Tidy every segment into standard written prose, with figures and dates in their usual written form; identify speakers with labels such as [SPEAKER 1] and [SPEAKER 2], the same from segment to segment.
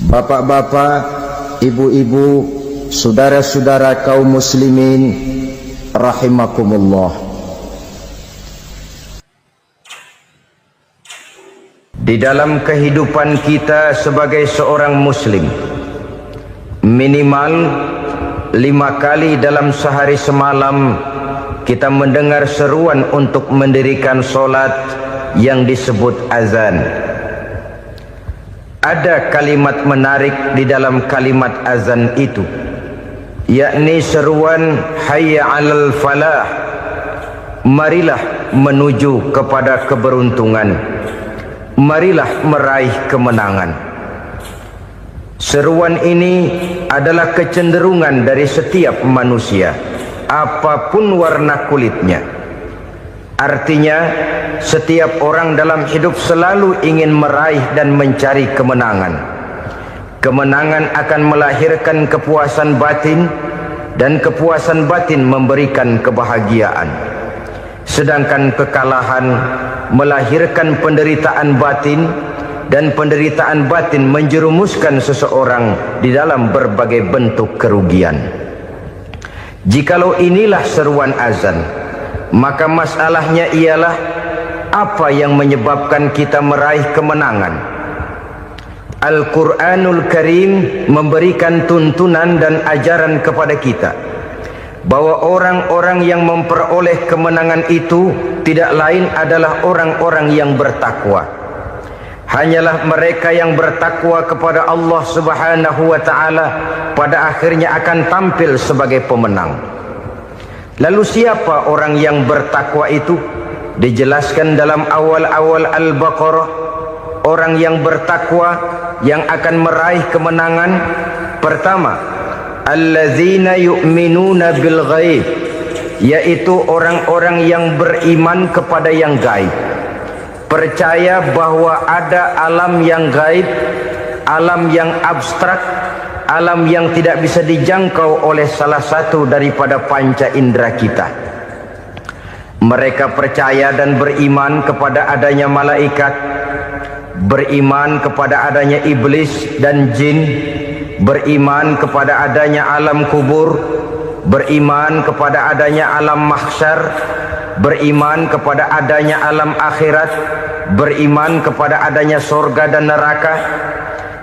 [SPEAKER 1] Bapak-bapak, ibu-ibu, saudara-saudara kaum muslimin rahimakumullah. Di dalam kehidupan kita sebagai seorang muslim, minimal 5 kali dalam sehari semalam kita mendengar seruan untuk mendirikan solat yang disebut azan. Ada kalimat menarik di dalam kalimat azan itu, yakni seruan hayya 'alal falah, marilah menuju kepada keberuntungan, marilah meraih kemenangan. Seruan ini adalah kecenderungan dari setiap manusia, apapun warna kulitnya. Artinya, setiap orang dalam hidup selalu ingin meraih dan mencari kemenangan. Kemenangan akan melahirkan kepuasan batin, dan kepuasan batin memberikan kebahagiaan. Sedangkan kekalahan melahirkan penderitaan batin, dan penderitaan batin menjerumuskan seseorang di dalam berbagai bentuk kerugian. Jikalau inilah seruan azan, maka masalahnya ialah apa yang menyebabkan kita meraih kemenangan. Al-Quranul Karim memberikan tuntunan dan ajaran kepada kita bahwa orang-orang yang memperoleh kemenangan itu tidak lain adalah orang-orang yang bertakwa. Hanyalah mereka yang bertakwa kepada Allah Subhanahu wa ta'ala pada akhirnya akan tampil sebagai pemenang. Lalu siapa orang yang bertakwa itu? Dijelaskan dalam awal-awal Al-Baqarah, orang yang bertakwa yang akan meraih kemenangan. Pertama, allazina yu'minuna bil ghaib, yaitu orang-orang yang beriman kepada yang gaib, percaya bahwa ada alam yang gaib, alam yang abstrak, alam yang tidak bisa dijangkau oleh salah satu daripada panca indera kita. Mereka percaya dan beriman kepada adanya malaikat, beriman kepada adanya iblis dan jin, beriman kepada adanya alam kubur, beriman kepada adanya alam mahsyar, beriman kepada adanya alam akhirat, beriman kepada adanya surga dan neraka.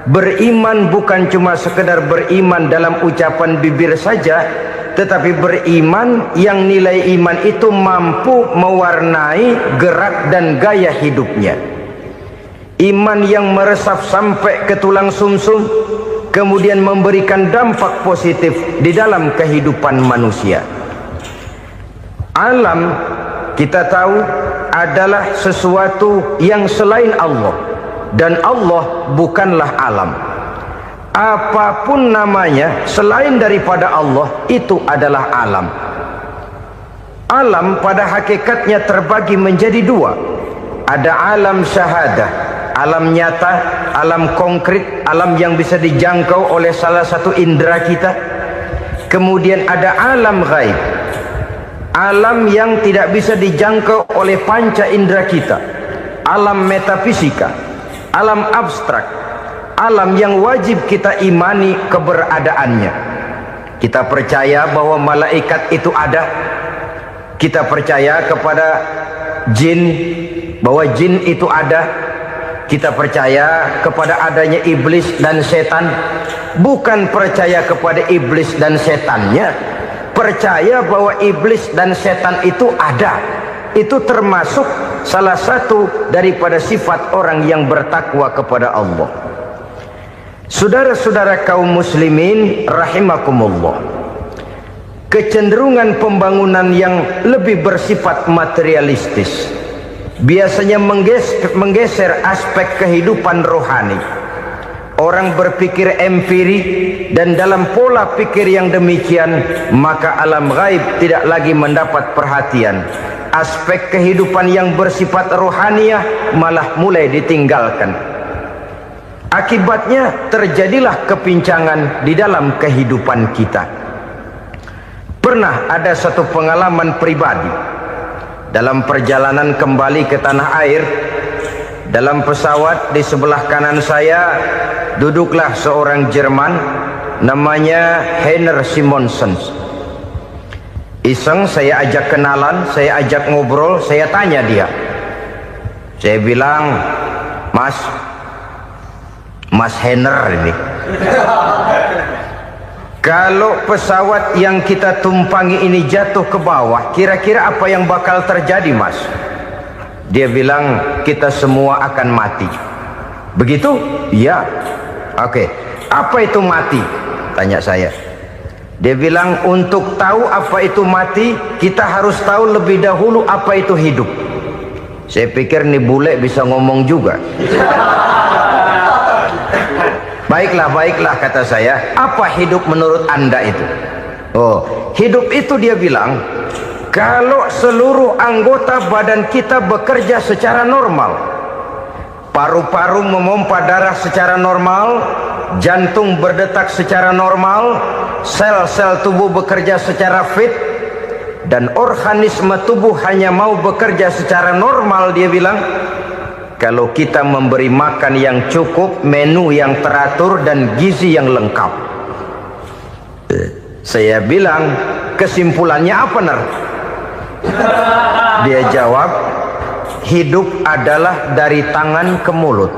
[SPEAKER 1] Beriman bukan cuma sekedar beriman dalam ucapan bibir saja, tetapi beriman yang nilai iman itu mampu mewarnai gerak dan gaya hidupnya. Iman yang meresap sampai ke tulang sumsum, kemudian memberikan dampak positif di dalam kehidupan manusia. Alam, kita tahu, adalah sesuatu yang selain Allah, dan Allah bukanlah alam. Apapun namanya selain daripada Allah, itu adalah alam. Alam pada hakikatnya terbagi menjadi dua. Ada alam syahadah, alam nyata, alam konkret, alam yang bisa dijangkau oleh salah satu indera kita. Kemudian ada alam ghaib, alam yang tidak bisa dijangkau oleh panca indera kita, alam metafisika, alam abstrak, alam yang wajib kita imani keberadaannya. Kita percaya bahwa malaikat itu ada, kita percaya kepada jin, bahwa jin itu ada, kita percaya kepada adanya iblis dan setan. Bukan percaya kepada iblis dan setannya, percaya bahwa iblis dan setan itu ada. Itu termasuk salah satu daripada sifat orang yang bertakwa kepada Allah. Saudara-saudara kaum muslimin rahimakumullah, kecenderungan pembangunan yang lebih bersifat materialistis biasanya menggeser aspek kehidupan rohani. Orang berpikir empiri, dan dalam pola pikir yang demikian maka alam gaib tidak lagi mendapat perhatian. Aspek kehidupan yang bersifat rohaniah malah mulai ditinggalkan. Akibatnya terjadilah kepincangan di dalam kehidupan kita. Pernah ada satu pengalaman pribadi dalam perjalanan kembali ke tanah air. Dalam pesawat di sebelah kanan saya duduklah seorang Jerman namanya Heiner Simonsen. Iseng saya ajak kenalan, saya ajak ngobrol, saya tanya dia. Saya bilang, Mas Heiner ini, kalau pesawat yang kita tumpangi ini jatuh ke bawah, kira-kira apa yang bakal terjadi, Mas? Dia bilang, kita semua akan mati. Begitu? Iya. Oke. Apa itu mati? Tanya saya. Dia bilang, untuk tahu apa itu mati, kita harus tahu lebih dahulu apa itu hidup. Saya pikir nih bule bisa ngomong juga. Baiklah, kata saya. Apa hidup menurut Anda itu? Oh, hidup itu dia bilang, kalau seluruh anggota badan kita bekerja secara normal, paru-paru memompa darah secara normal, jantung berdetak secara normal, sel-sel tubuh bekerja secara fit, dan organisme tubuh hanya mau bekerja secara normal, dia bilang, kalau kita memberi makan yang cukup, menu yang teratur, dan gizi yang lengkap. Saya bilang, kesimpulannya apa, Ner? Dia jawab, hidup adalah dari tangan ke mulut.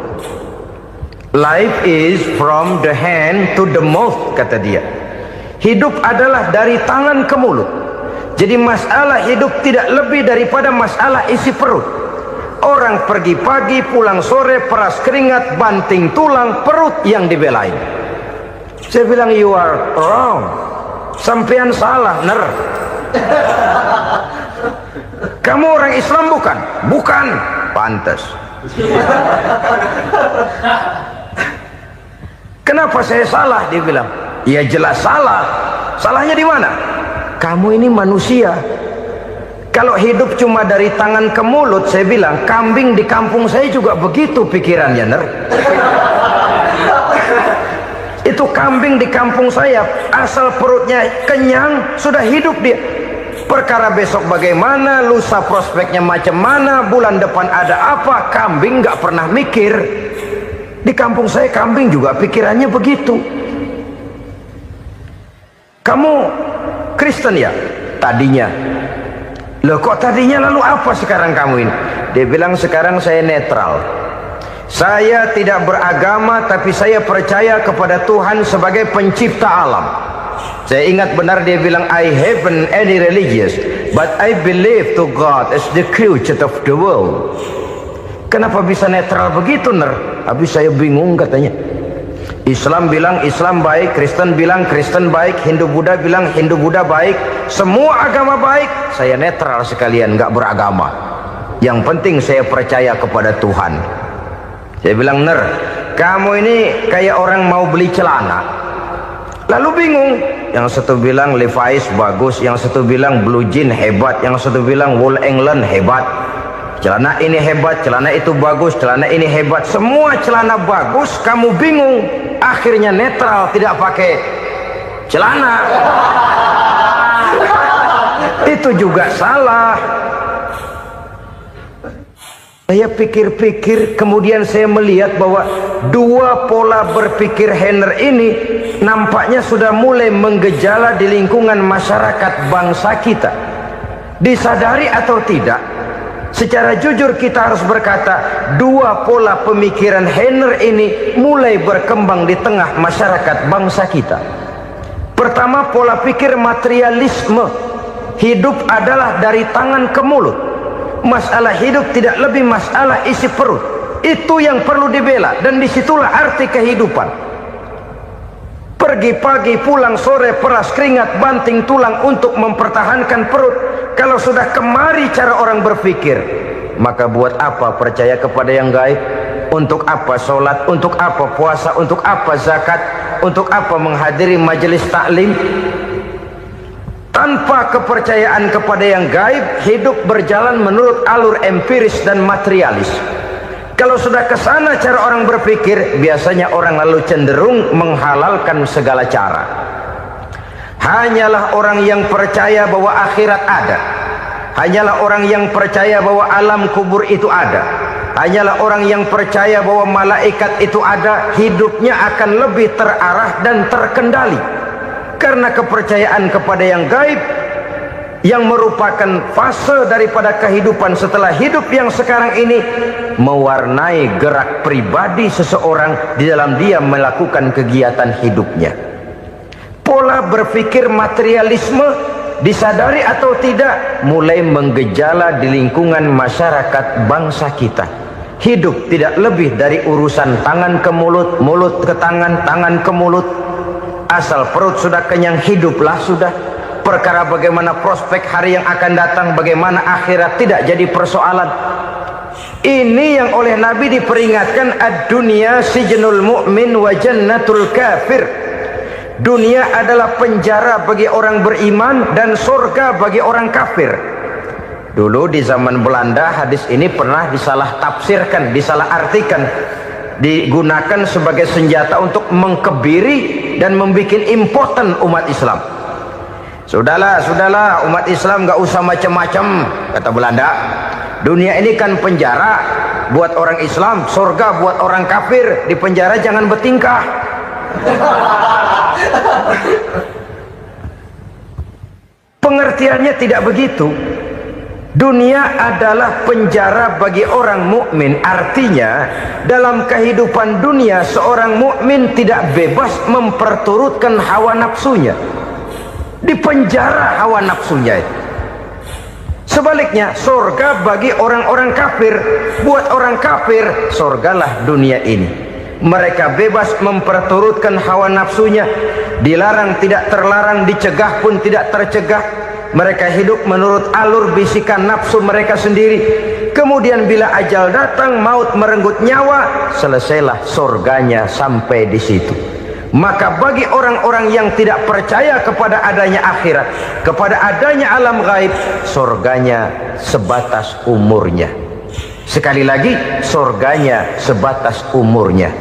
[SPEAKER 1] Life is from the hand to the mouth, kata dia. Hidup adalah dari tangan ke mulut. Jadi masalah hidup tidak lebih daripada masalah isi perut. Orang pergi pagi, pulang sore, peras keringat, banting tulang, perut yang dibelain. Saya bilang, you are wrong. Sampean salah, Ner. Kamu orang Islam bukan? Bukan. Pantas. Kenapa saya salah? Dia bilang, ya jelas salah. Salahnya di mana? Kamu ini manusia. Kalau hidup cuma dari tangan ke mulut, saya bilang, kambing di kampung saya juga begitu pikirannya, Ner. Itu kambing di kampung saya, asal perutnya kenyang, sudah hidup dia. Perkara besok bagaimana, lusa prospeknya macam mana, bulan depan ada apa, kambing nggak pernah mikir. Di kampung saya kambing juga pikirannya begitu. Kamu Kristen ya? Tadinya. Loh kok tadinya, lalu apa sekarang kamu ini? Dia bilang, sekarang saya netral. Saya tidak beragama, tapi saya percaya kepada Tuhan sebagai pencipta alam. Saya ingat benar dia bilang, I haven't any religious, but I believe to God as the creator of the world. Kenapa bisa netral begitu, Ner? Habis saya bingung, katanya. Islam bilang Islam baik, Kristen bilang Kristen baik, Hindu Buddha bilang Hindu Buddha baik, semua agama baik. Saya netral sekalian, nggak beragama. Yang penting saya percaya kepada Tuhan. Saya bilang, Ner, kamu ini kayak orang mau beli celana. Lalu bingung, yang satu bilang Levi's bagus, yang satu bilang Blue Jean hebat, yang satu bilang Wool England hebat. Celana ini hebat, celana itu bagus, celana ini hebat. Semua celana bagus, kamu bingung. Akhirnya netral, tidak pakai celana. Itu juga salah. Saya pikir-pikir, kemudian saya melihat bahwa dua pola berpikir Heiner ini nampaknya sudah mulai menggejala di lingkungan masyarakat bangsa kita. Disadari atau tidak, secara jujur kita harus berkata, dua pola pemikiran Heiner ini mulai berkembang di tengah masyarakat bangsa kita. Pertama, pola pikir materialisme. Hidup adalah dari tangan ke mulut. Masalah hidup tidak lebih masalah isi perut. Itu yang perlu dibela, dan disitulah arti kehidupan. Pergi pagi, pulang sore, peras keringat, banting tulang untuk mempertahankan perut. Kalau sudah kemari cara orang berpikir, maka buat apa percaya kepada yang gaib? Untuk apa sholat? Untuk apa puasa? Untuk apa zakat? Untuk apa menghadiri majelis taklim? Tanpa kepercayaan kepada yang gaib, hidup berjalan menurut alur empiris dan materialis. Kalau sudah ke sana cara orang berpikir, biasanya orang lalu cenderung menghalalkan segala cara. Hanyalah orang yang percaya bahwa akhirat ada, hanyalah orang yang percaya bahwa alam kubur itu ada, hanyalah orang yang percaya bahwa malaikat itu ada, hidupnya akan lebih terarah dan terkendali. Karena kepercayaan kepada yang gaib, yang merupakan fase daripada kehidupan setelah hidup yang sekarang ini, mewarnai gerak pribadi seseorang di dalam dia melakukan kegiatan hidupnya. Pola berpikir materialisme, disadari atau tidak, mulai menggejala di lingkungan masyarakat bangsa kita. Hidup tidak lebih dari urusan tangan ke mulut, mulut ke tangan, tangan ke mulut. Asal perut sudah kenyang, hiduplah sudah. Perkara bagaimana prospek hari yang akan datang, bagaimana akhirat, tidak jadi persoalan. Ini yang oleh Nabi diperingatkan, ad-dunya sijnul mu'min wa jannatul kafir. Dunia adalah penjara bagi orang beriman dan surga bagi orang kafir. Dulu di zaman Belanda hadis ini pernah disalah tafsirkan, disalah artikan, digunakan sebagai senjata untuk mengkebiri dan membuat impoten umat Islam. Sudahlah umat Islam gak usah macam-macam, kata Belanda. Dunia ini kan penjara buat orang Islam, surga buat orang kafir. Di penjara jangan bertingkah. Pengertiannya tidak begitu. Dunia adalah penjara bagi orang mukmin. Artinya dalam kehidupan dunia seorang mukmin tidak bebas memperturutkan hawa nafsunya. Di penjara hawa nafsunya itu. Sebaliknya surga bagi orang-orang kafir. Buat orang kafir surgalah dunia ini. Mereka bebas memperturutkan hawa nafsunya. Dilarang tidak terlarang, dicegah pun tidak tercegah. Mereka hidup menurut alur bisikan nafsu mereka sendiri. Kemudian bila ajal datang, maut merenggut nyawa, selesailah surganya sampai di situ. Maka bagi orang-orang yang tidak percaya kepada adanya akhirat, kepada adanya alam gaib, surganya sebatas umurnya. Sekali lagi, surganya sebatas umurnya.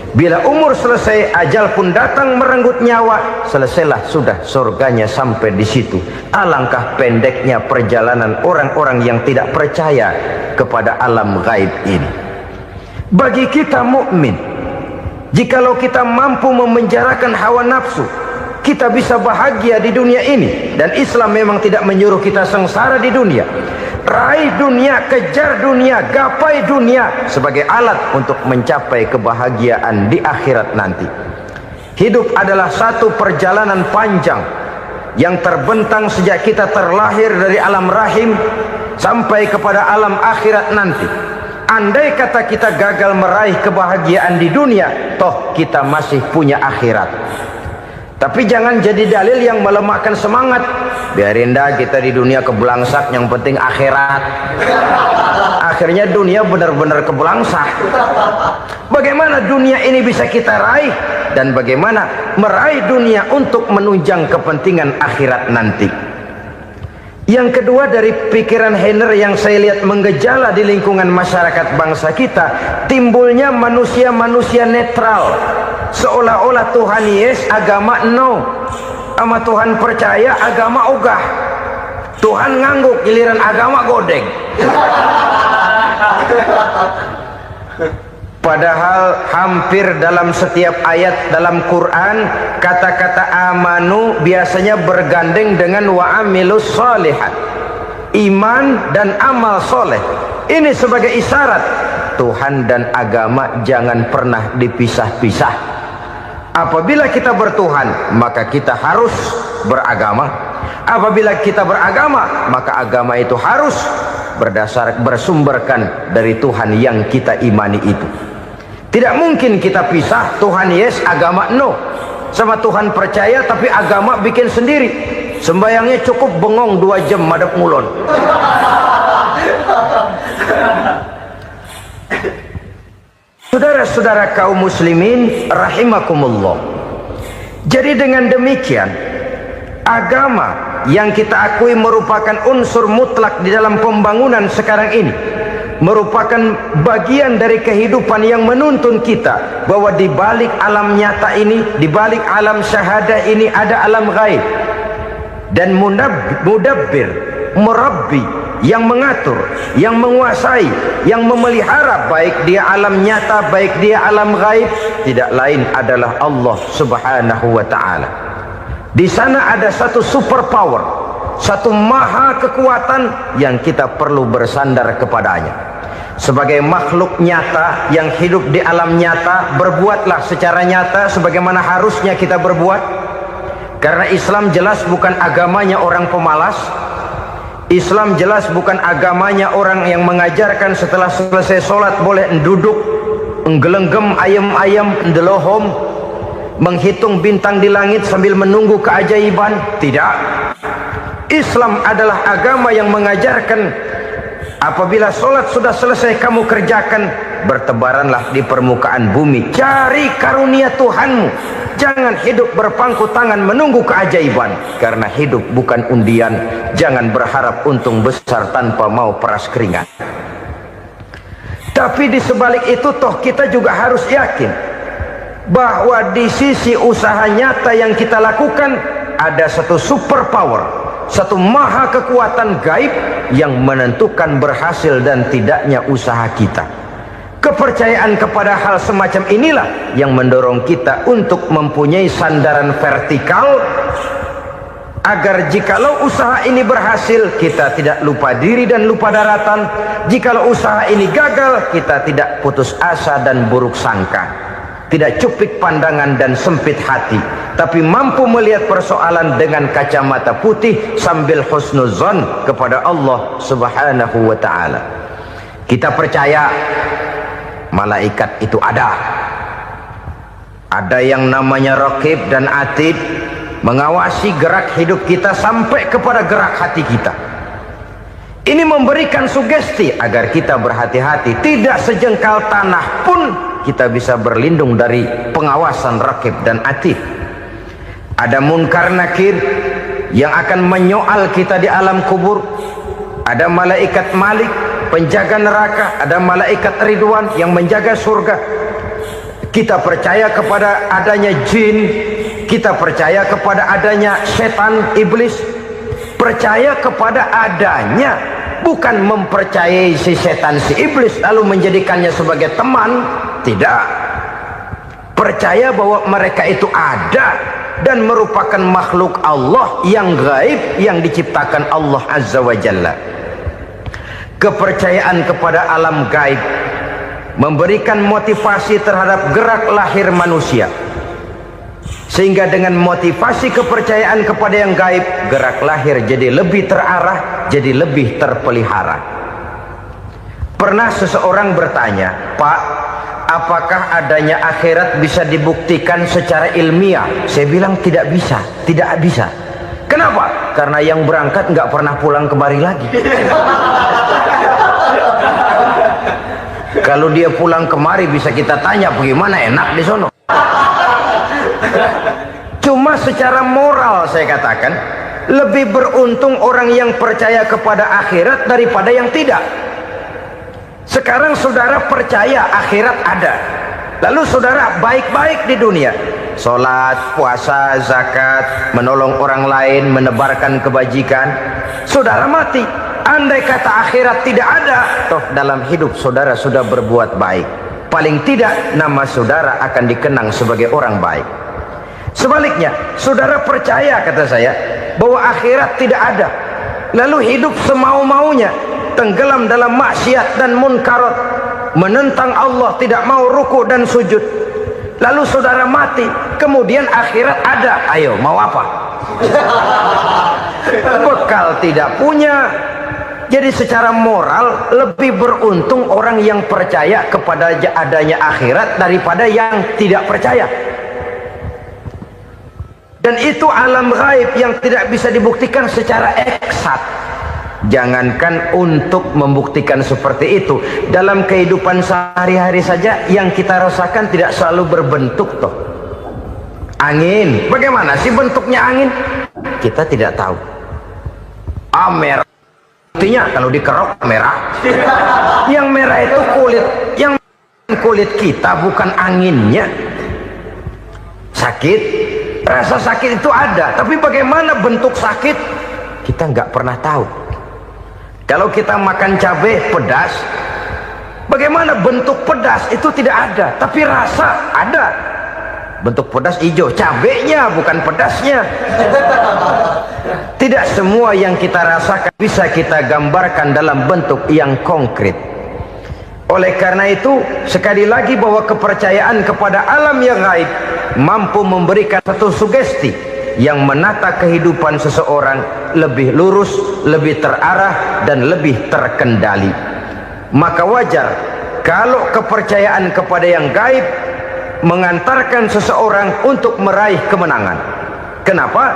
[SPEAKER 1] Bila umur selesai, ajal pun datang merenggut nyawa, selesailah sudah surganya sampai di situ. Alangkah pendeknya perjalanan orang-orang yang tidak percaya kepada alam gaib ini. Bagi kita mukmin, jikalau kita mampu memenjarakan hawa nafsu, kita bisa bahagia di dunia ini. Dan Islam memang tidak menyuruh kita sengsara di dunia. Raih dunia, kejar dunia, gapai dunia sebagai alat untuk mencapai kebahagiaan di akhirat nanti. Hidup adalah satu perjalanan panjang yang terbentang sejak kita terlahir dari alam rahim sampai kepada alam akhirat nanti. Andai kata kita gagal meraih kebahagiaan di dunia, toh kita masih punya akhirat. Tapi jangan jadi dalil yang melemahkan semangat. Biarin dah kita di dunia kebelangsak, yang penting akhirat. Akhirnya dunia benar-benar kebelangsak. Bagaimana dunia ini bisa kita raih, dan bagaimana meraih dunia untuk menunjang kepentingan akhirat nanti. Yang kedua, dari pikiran Heiner yang saya lihat menggejala di lingkungan masyarakat bangsa kita, timbulnya manusia-manusia netral. Seolah-olah Tuhan yes, agama no. Sama Tuhan percaya, agama ogah. Tuhan ngangguk, giliran agama godeng. Padahal hampir dalam setiap ayat dalam Quran, kata-kata amanu biasanya bergandeng dengan wa amilus sholihat. Iman dan amal soleh. Ini sebagai isyarat Tuhan dan agama jangan pernah dipisah-pisah. Apabila kita bertuhan, maka kita harus beragama. Apabila kita beragama, maka agama itu harus bersumberkan dari Tuhan yang kita imani itu. Tidak mungkin kita pisah, Tuhan yes, agama no. Sama Tuhan percaya tapi agama bikin sendiri. Sembayangnya cukup bengong 2 jam madep ngulon. Saudara-saudara kaum muslimin rahimakumullah. Jadi dengan demikian, agama yang kita akui merupakan unsur mutlak di dalam pembangunan sekarang ini, merupakan bagian dari kehidupan yang menuntun kita bahwa di balik alam nyata ini, di balik alam syahadah ini ada alam gaib. Dan mudabbir, murabbi, yang mengatur, yang menguasai, yang memelihara, baik dia alam nyata, baik dia alam gaib, tidak lain adalah Allah Subhanahu wa ta'ala. Di sana ada satu super power, satu maha kekuatan yang kita perlu bersandar kepadanya. Sebagai makhluk nyata yang hidup di alam nyata, berbuatlah secara nyata sebagaimana harusnya kita berbuat. Karena Islam jelas bukan agamanya orang pemalas. Islam jelas bukan agamanya orang yang mengajarkan setelah selesai sholat boleh duduk, nggelenggem ayam-ayam, ndelohom, menghitung bintang di langit sambil menunggu keajaiban. Tidak. Islam adalah agama yang mengajarkan apabila sholat sudah selesai kamu kerjakan, bertebaranlah di permukaan bumi, cari karunia Tuhanmu. Jangan hidup berpangku tangan menunggu keajaiban, karena hidup bukan undian. Jangan berharap untung besar tanpa mau peras keringat. Tapi di sebalik itu toh kita juga harus yakin bahwa di sisi usaha nyata yang kita lakukan ada satu super power, satu maha kekuatan gaib yang menentukan berhasil dan tidaknya usaha kita. Kepercayaan kepada hal semacam inilah yang mendorong kita untuk mempunyai sandaran vertikal, agar jikalau usaha ini berhasil, kita tidak lupa diri dan lupa daratan. Jikalau usaha ini gagal, kita tidak putus asa dan buruk sangka, tidak cupik pandangan dan sempit hati, tapi mampu melihat persoalan dengan kacamata putih sambil husnuzon kepada Allah Subhanahu wa ta'ala. Kita percaya malaikat itu ada yang namanya Raqib dan Atid, mengawasi gerak hidup kita sampai kepada gerak hati kita. Ini memberikan sugesti agar kita berhati-hati, tidak sejengkal tanah pun kita bisa berlindung dari pengawasan Raqib dan Atid. Ada Munkar Nakir yang akan menyoal kita di alam kubur. Ada malaikat Malik, penjaga neraka. Ada malaikat Ridwan yang menjaga surga. Kita percaya kepada adanya jin, kita percaya kepada adanya setan, iblis. Percaya kepada adanya, bukan mempercayai si setan, si iblis lalu menjadikannya sebagai teman. Tidak. Percaya bahwa mereka itu ada dan merupakan makhluk Allah yang gaib, yang diciptakan Allah Azza wa Jalla. Kepercayaan kepada alam gaib memberikan motivasi terhadap gerak lahir manusia, sehingga dengan motivasi kepercayaan kepada yang gaib, gerak lahir jadi lebih terarah, jadi lebih terpelihara. Pernah seseorang bertanya, "Pak, apakah adanya akhirat bisa dibuktikan secara ilmiah?" Saya bilang tidak bisa, tidak bisa. Kenapa? Karena yang berangkat nggak pernah pulang kemari lagi. Kalau dia pulang kemari bisa kita tanya bagaimana enak di sono. Cuma secara moral saya katakan, lebih beruntung orang yang percaya kepada akhirat daripada yang tidak. Sekarang saudara percaya akhirat ada, lalu saudara baik-baik di dunia, sholat, puasa, zakat, menolong orang lain, menebarkan kebajikan. Saudara mati, andai kata akhirat tidak ada, toh dalam hidup saudara sudah berbuat baik, paling tidak nama saudara akan dikenang sebagai orang baik. Sebaliknya, saudara percaya, kata saya, bahwa akhirat tidak ada, lalu hidup semau-maunya, tenggelam dalam maksiat dan munkarat, menentang Allah, tidak mau ruku dan sujud, lalu saudara mati, kemudian akhirat ada, ayo mau apa? Bekal tidak punya. Jadi secara moral lebih beruntung orang yang percaya kepada adanya akhirat daripada yang tidak percaya. Dan itu alam gaib yang tidak bisa dibuktikan secara eksat. Jangankan untuk membuktikan seperti itu, dalam kehidupan sehari-hari saja yang kita rasakan tidak selalu berbentuk toh. Angin, bagaimana sih bentuknya angin? Kita tidak tahu. Merah, artinya kalau dikerok merah. Yang merah itu kulit, yang kulit kita bukan anginnya. Sakit, rasa sakit itu ada, tapi bagaimana bentuk sakit kita nggak pernah tahu. Kalau kita makan cabai pedas, bagaimana bentuk pedas itu tidak ada, tapi rasa ada. Bentuk pedas hijau, cabenya bukan pedasnya. Tidak semua yang kita rasakan bisa kita gambarkan dalam bentuk yang konkret. Oleh karena itu, sekali lagi bahwa kepercayaan kepada alam yang gaib mampu memberikan satu sugesti yang menata kehidupan seseorang lebih lurus, lebih terarah, dan lebih terkendali. Maka wajar kalau kepercayaan kepada yang gaib mengantarkan seseorang untuk meraih kemenangan. Kenapa?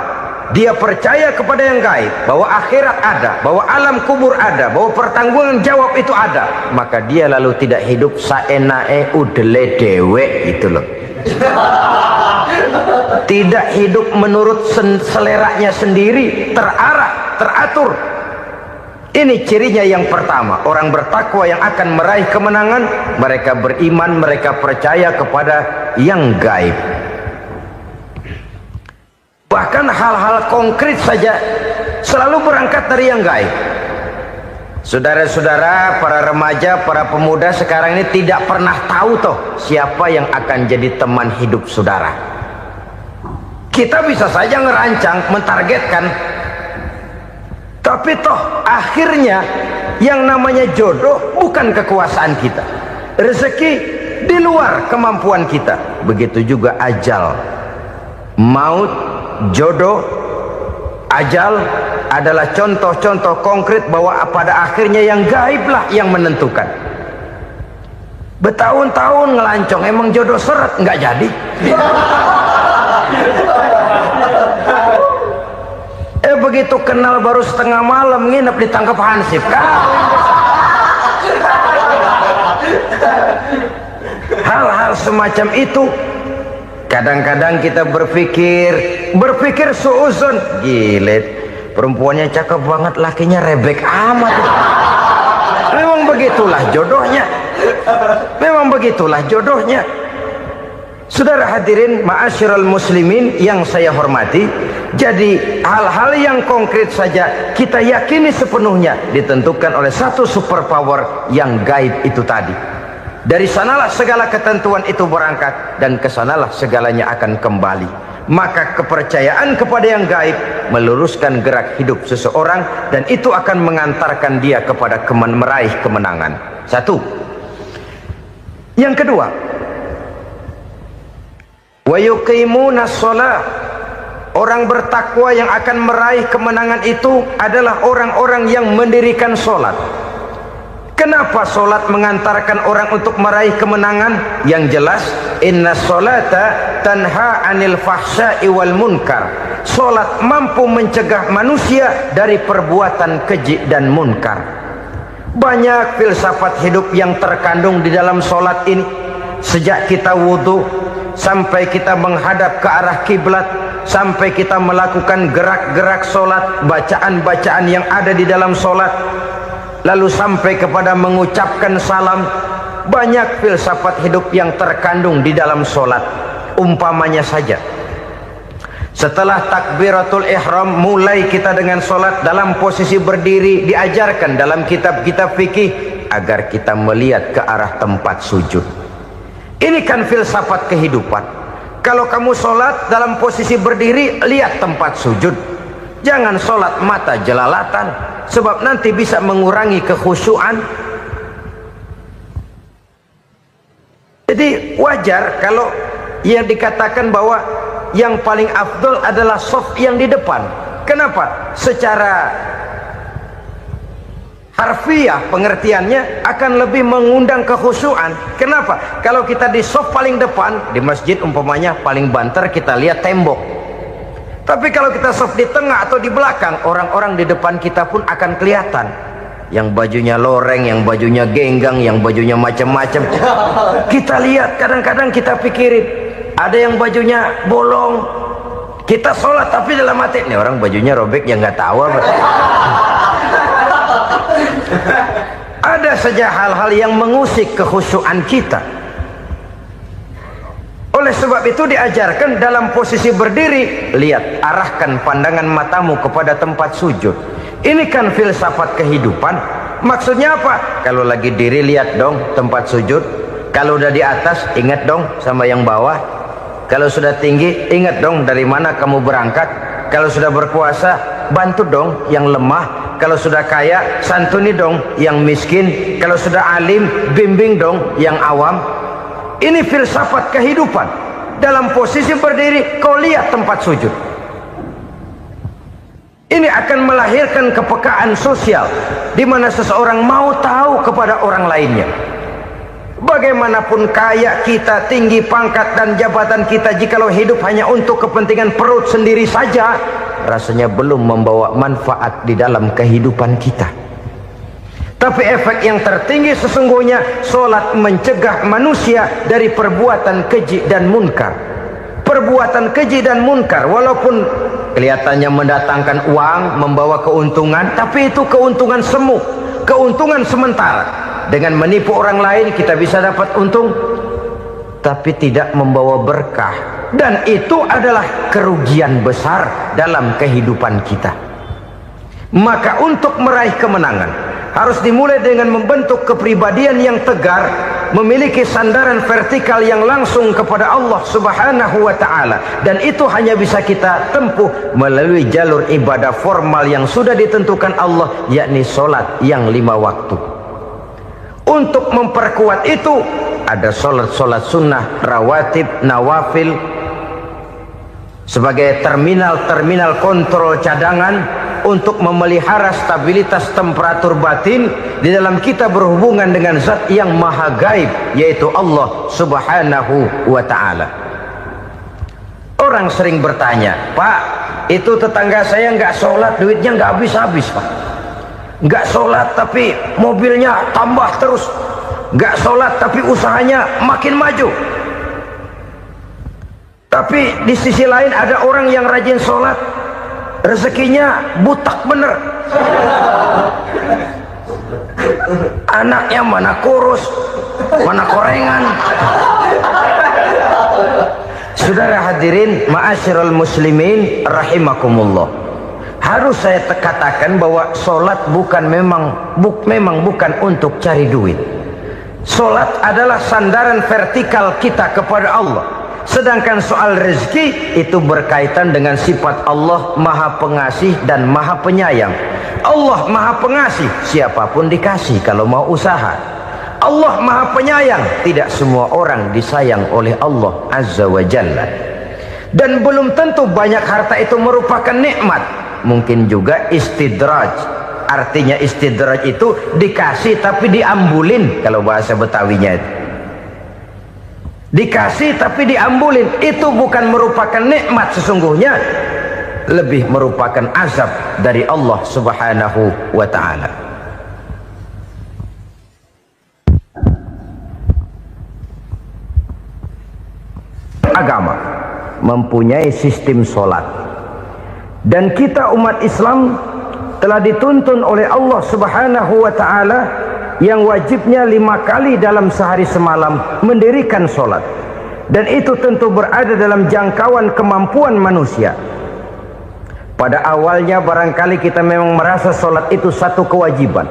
[SPEAKER 1] Dia percaya kepada yang gaib, bahwa akhirat ada, bahwa alam kubur ada, bahwa pertanggungan jawab itu ada. Maka dia lalu tidak hidup saenae udele dewe, itu loh. Tidak hidup menurut seleranya sendiri, terarah, teratur. Ini cirinya yang pertama. Orang bertakwa yang akan meraih kemenangan, mereka beriman, mereka percaya kepada yang gaib. Bahkan hal-hal konkret saja selalu berangkat dari yang gaib. Saudara-saudara, para remaja, para pemuda sekarang ini tidak pernah tahu toh siapa yang akan jadi teman hidup saudara. Kita bisa saja ngerancang, mentargetkan, tapi toh akhirnya yang namanya jodoh bukan kekuasaan kita. Rezeki di luar kemampuan kita. Begitu juga ajal, maut, jodoh, ajal adalah contoh-contoh konkret bahwa pada akhirnya yang gaiblah yang menentukan. Bertahun-tahun ngelancong, emang jodoh seret, nggak jadi. Begitu kenal baru setengah malam nginep ditangkap hansip kan. Hal-hal semacam itu kadang-kadang kita berpikir suuzon, gilet, perempuannya cakep banget, lakinya rebek amat. Memang begitulah jodohnya. Memang begitulah jodohnya. Saudara hadirin ma'asyiral muslimin yang saya hormati, jadi hal-hal yang konkret saja kita yakini sepenuhnya ditentukan oleh satu superpower yang gaib itu tadi. Dari sanalah segala ketentuan itu berangkat dan kesanalah segalanya akan kembali. Maka kepercayaan kepada yang gaib meluruskan gerak hidup seseorang dan itu akan mengantarkan dia kepada meraih kemenangan. Satu. Yang kedua, wa yuqimuna shalah. Orang bertakwa yang akan meraih kemenangan itu adalah orang-orang yang mendirikan sholat. Kenapa sholat mengantarkan orang untuk meraih kemenangan? Yang jelas, inna sholata tanha anil fahsya'i wal munkar. Sholat mampu mencegah manusia dari perbuatan keji dan munkar. Banyak filsafat hidup yang terkandung di dalam sholat ini. Sejak kita wudhu sampai kita menghadap ke arah kiblat, sampai kita melakukan gerak-gerak sholat, bacaan-bacaan yang ada di dalam sholat, lalu sampai kepada mengucapkan salam. Banyak filsafat hidup yang terkandung di dalam sholat. Umpamanya saja, setelah takbiratul ihram mulai kita dengan sholat dalam posisi berdiri, diajarkan dalam kitab-kitab fikih agar kita melihat ke arah tempat sujud. Ini kan filsafat kehidupan. Kalau kamu sholat dalam posisi berdiri, lihat tempat sujud. Jangan sholat mata jelalatan, sebab nanti bisa mengurangi kekhusyuan. Jadi wajar kalau yang dikatakan bahwa yang paling afdol adalah shaf yang di depan. Kenapa? Secara harfiah pengertiannya akan lebih mengundang kekhusyuan. Kenapa? Kalau kita di shaf paling depan di masjid umpamanya paling banter kita lihat tembok. Tapi kalau kita shaf di tengah atau di belakang, orang-orang di depan kita pun akan kelihatan. Yang bajunya loreng, yang bajunya genggang, yang bajunya macam-macam. Kita lihat, kadang-kadang kita pikirin, ada yang bajunya bolong. Kita sholat tapi dalam hati, nih orang bajunya robek yang nggak tahu apa. Ada saja hal-hal yang mengusik kekhusyuan kita. Oleh sebab itu diajarkan dalam posisi berdiri, lihat, arahkan pandangan matamu kepada tempat sujud. Ini kan filsafat kehidupan. Maksudnya apa? Kalau lagi diri lihat dong tempat sujud. Kalau udah di atas ingat dong sama yang bawah. Kalau sudah tinggi ingat dong dari mana kamu berangkat. Kalau sudah berkuasa bantu dong yang lemah. Kalau sudah kaya santuni dong yang miskin. Kalau sudah alim bimbing dong yang awam. Ini filsafat kehidupan. Dalam posisi berdiri kau lihat tempat sujud. Ini akan melahirkan kepekaan sosial di mana seseorang mau tahu kepada orang lainnya. Bagaimanapun kaya kita, tinggi pangkat dan jabatan kita, jikalau hidup hanya untuk kepentingan perut sendiri saja, rasanya belum membawa manfaat di dalam kehidupan kita. Tapi efek yang tertinggi sesungguhnya, solat mencegah manusia dari perbuatan keji dan munkar. Perbuatan keji dan munkar walaupun kelihatannya mendatangkan uang, membawa keuntungan, tapi itu keuntungan semu, keuntungan sementara. Dengan menipu orang lain kita bisa dapat untung, tapi tidak membawa berkah. Dan itu adalah kerugian besar dalam kehidupan kita. Maka untuk meraih kemenangan harus dimulai dengan membentuk kepribadian yang tegar, memiliki sandaran vertikal yang langsung kepada Allah Subhanahu wa ta'ala. Dan itu hanya bisa kita tempuh melalui jalur ibadah formal yang sudah ditentukan Allah, yakni solat yang 5 waktu. Untuk memperkuat itu ada solat-solat sunnah, rawatib, nawafil sebagai terminal-terminal kontrol cadangan untuk memelihara stabilitas temperatur batin di dalam kita berhubungan dengan zat yang maha gaib, yaitu Allah Subhanahu wa ta'ala. Orang sering bertanya, Pak, itu tetangga saya nggak sholat, duitnya nggak habis-habis, Pak. Nggak sholat tapi mobilnya tambah terus. Nggak sholat tapi usahanya makin maju. Tapi di sisi lain ada orang yang rajin sholat, rezekinya butak bener. Anaknya mana kurus, mana korengan. Saudara hadirin ma'asyiral muslimin rahimakumullah. Harus saya katakan bahwa solat memang bukan untuk cari duit. Solat adalah sandaran vertikal kita kepada Allah. Sedangkan soal rezeki itu berkaitan dengan sifat Allah maha pengasih dan maha penyayang. Allah maha pengasih, siapapun dikasih kalau mau usaha. Allah maha penyayang, tidak semua orang disayang oleh Allah Azza wa Jalla. Dan belum tentu banyak harta itu merupakan nikmat. Mungkin juga istidraj. Artinya istidraj itu dikasih tapi diambulin, kalau bahasa Betawinya itu. Dikasih tapi diambulin, itu bukan merupakan nikmat sesungguhnya, lebih merupakan azab dari Allah Subhanahu wa ta'ala. Agama mempunyai sistem solat, dan kita umat Islam telah dituntun oleh Allah Subhanahu wa ta'ala yang wajibnya 5 kali dalam sehari semalam mendirikan solat. Dan itu tentu berada dalam jangkauan kemampuan manusia. Pada awalnya barangkali kita memang merasa solat itu satu kewajiban,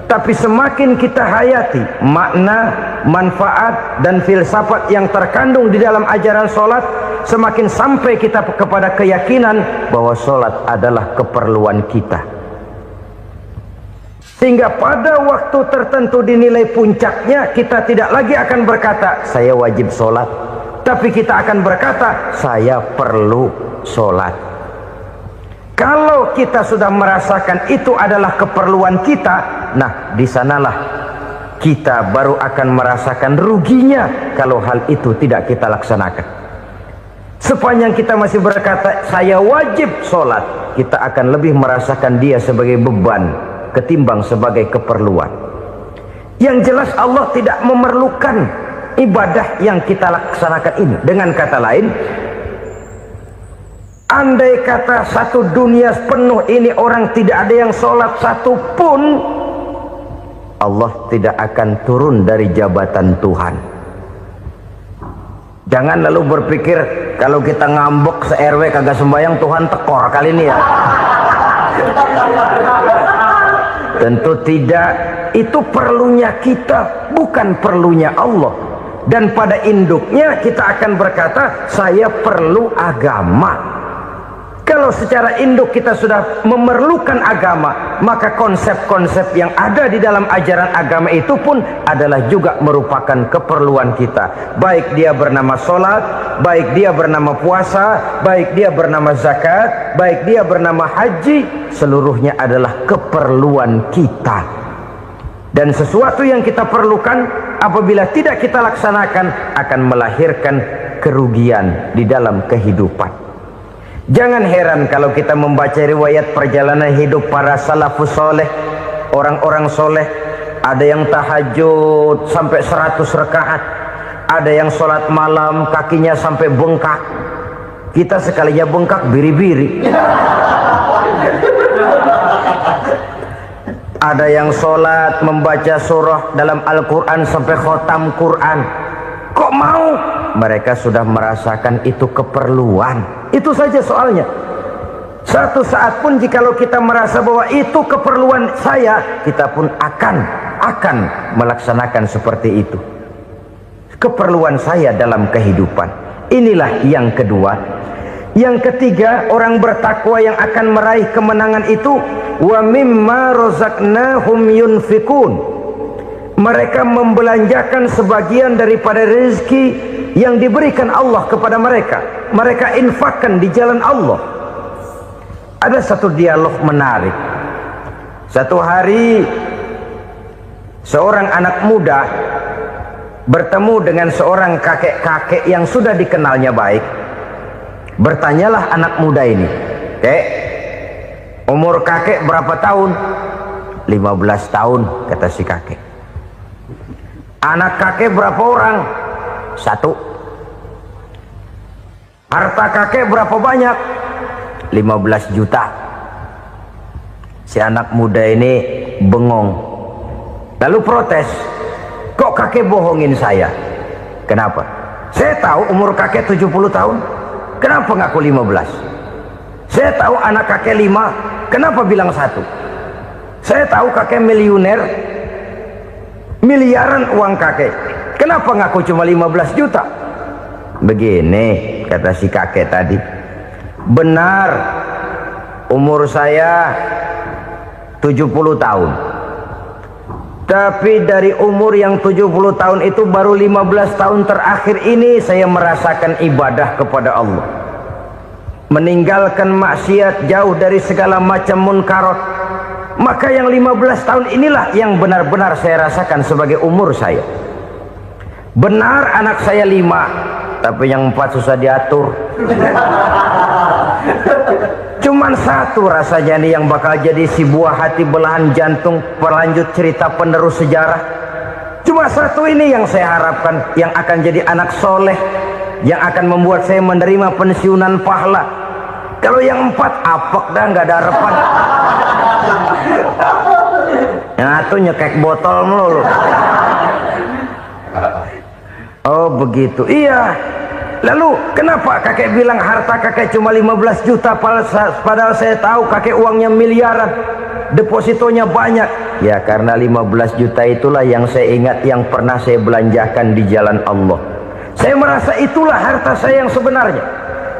[SPEAKER 1] tapi semakin kita hayati makna, manfaat dan filsafat yang terkandung di dalam ajaran solat, semakin sampai kita kepada keyakinan bahwa solat adalah keperluan kita. Sehingga pada waktu tertentu dinilai puncaknya, kita tidak lagi akan berkata saya wajib solat, tapi kita akan berkata saya perlu solat. Kalau kita sudah merasakan itu adalah keperluan kita, nah di sanalah kita baru akan merasakan ruginya kalau hal itu tidak kita laksanakan. Sepanjang kita masih berkata saya wajib sholat, kita akan lebih merasakan dia sebagai beban ketimbang sebagai keperluan. Yang jelas Allah tidak memerlukan ibadah yang kita laksanakan ini. Dengan kata lain, andai kata satu dunia penuh ini orang tidak ada yang sholat satu pun, Allah tidak akan turun dari jabatan Tuhan. Jangan lalu berpikir kalau kita ngambek se-RW kagak sembahyang Tuhan tekor kali ini ya. Tentu tidak. Itu perlunya kita, bukan perlunya Allah. Dan pada induknya kita akan berkata, saya perlu agama. Kalau secara induk kita sudah memerlukan agama, maka konsep-konsep yang ada di dalam ajaran agama itu pun adalah juga merupakan keperluan kita. Baik dia bernama sholat, baik dia bernama puasa, baik dia bernama zakat, baik dia bernama haji, seluruhnya adalah keperluan kita. Dan sesuatu yang kita perlukan apabila tidak kita laksanakan akan melahirkan kerugian di dalam kehidupan. Jangan heran kalau kita membaca riwayat perjalanan hidup para salafus soleh, orang-orang soleh. Ada yang tahajud sampai 100 rakaat, ada yang sholat malam kakinya sampai bengkak. Kita sekalinya bengkak biri-biri. Ada yang sholat membaca surah dalam Al-Quran sampai khotam Quran. Kok mau? Mereka sudah merasakan itu keperluan. Itu saja soalnya. Satu saat pun jikalau kita merasa bahwa itu keperluan saya, kita pun akan melaksanakan seperti itu. Keperluan saya dalam kehidupan. Inilah yang kedua. Yang ketiga, orang bertakwa yang akan meraih kemenangan itu, wa mimma razaqnahum yunfikun. Mereka membelanjakan sebagian daripada rezeki yang diberikan Allah kepada mereka. Mereka infakkan di jalan Allah. Ada satu dialog menarik. Satu hari seorang anak muda bertemu dengan seorang kakek-kakek yang sudah dikenalnya baik. Bertanyalah anak muda ini, "Kek, umur kakek berapa tahun?" 15 tahun, kata si kakek. "Anak kakek berapa orang?" 1. "Harta kakek berapa banyak?" 15 juta. Si anak muda ini bengong, lalu protes, "Kok kakek bohongin saya?" "Kenapa?" "Saya tahu umur kakek 70 tahun. Kenapa ngaku 15? Saya tahu anak kakek 5. Kenapa bilang 1? Saya tahu kakek miliuner, miliaran uang kakek. Kenapa ngaku cuma 15 juta? Begini, kata si kakek tadi. Benar, umur saya 70 tahun. Tapi dari umur yang 70 tahun itu baru 15 tahun terakhir ini saya merasakan ibadah kepada Allah. Meninggalkan maksiat, jauh dari segala macam munkarat. Maka yang 15 tahun inilah yang benar-benar saya rasakan sebagai umur saya. Benar anak saya 5, tapi yang 4 susah diatur. Cuman 1 rasanya nih yang bakal jadi si buah hati, belahan jantung, pelanjut cerita penerus sejarah. Cuma 1 ini yang saya harapkan, yang akan jadi anak soleh, yang akan membuat saya menerima pensiunan pahala. Kalau yang 4 apek dah, nggak ada harapan. Yang 1 nyekek botol melulu. Oh begitu, iya. Lalu kenapa kakek bilang harta kakek cuma 15 juta padahal saya tahu kakek uangnya miliaran, depositonya banyak? Ya karena 15 juta itulah yang saya ingat yang pernah saya belanjakan di jalan Allah. Saya merasa itulah harta saya yang sebenarnya.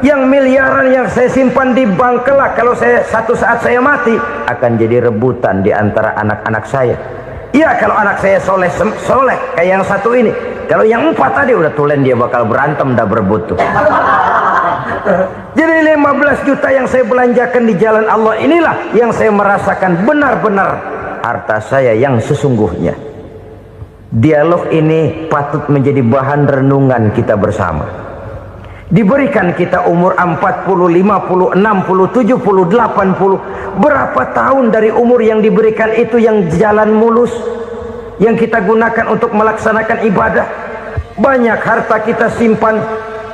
[SPEAKER 1] Yang miliaran yang saya simpan di bank kelak, kalau satu saat saya mati, akan jadi rebutan di antara anak-anak saya. Iya kalau anak saya soleh kayak yang 1 ini. Kalau yang 4 tadi udah tulen dia bakal berantem dah berebut tuh. Jadi 15 juta yang saya belanjakan di jalan Allah inilah yang saya merasakan benar-benar harta saya yang sesungguhnya. Dialog ini patut menjadi bahan renungan kita bersama. Diberikan kita umur 40, 50, 60, 70, 80. Berapa tahun dari umur yang diberikan itu yang jalan mulus, yang kita gunakan untuk melaksanakan ibadah? Banyak harta kita simpan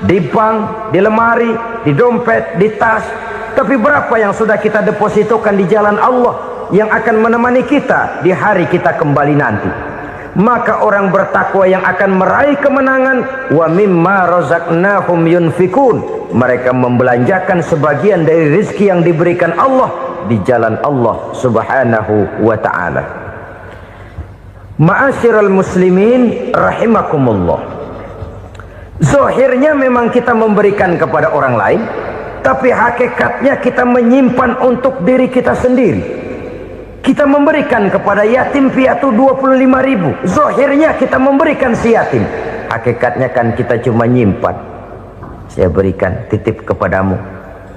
[SPEAKER 1] di bank, di lemari, di dompet, di tas. Tapi berapa yang sudah kita depositokan di jalan Allah yang akan menemani kita di hari kita kembali nanti? Maka orang bertakwa yang akan meraih kemenangan, wa mimma razaqnahum yunfikun. Mereka membelanjakan sebagian dari rezeki yang diberikan Allah di jalan Allah subhanahu wa ta'ala. Ma'asyiral muslimin rahimakumullah, zahirnya memang kita memberikan kepada orang lain, tapi hakikatnya kita menyimpan untuk diri kita sendiri. Kita memberikan kepada yatim piatu 25.000, zahirnya kita memberikan si yatim, hakikatnya kan kita cuma nyimpan. Saya berikan, titip kepadamu,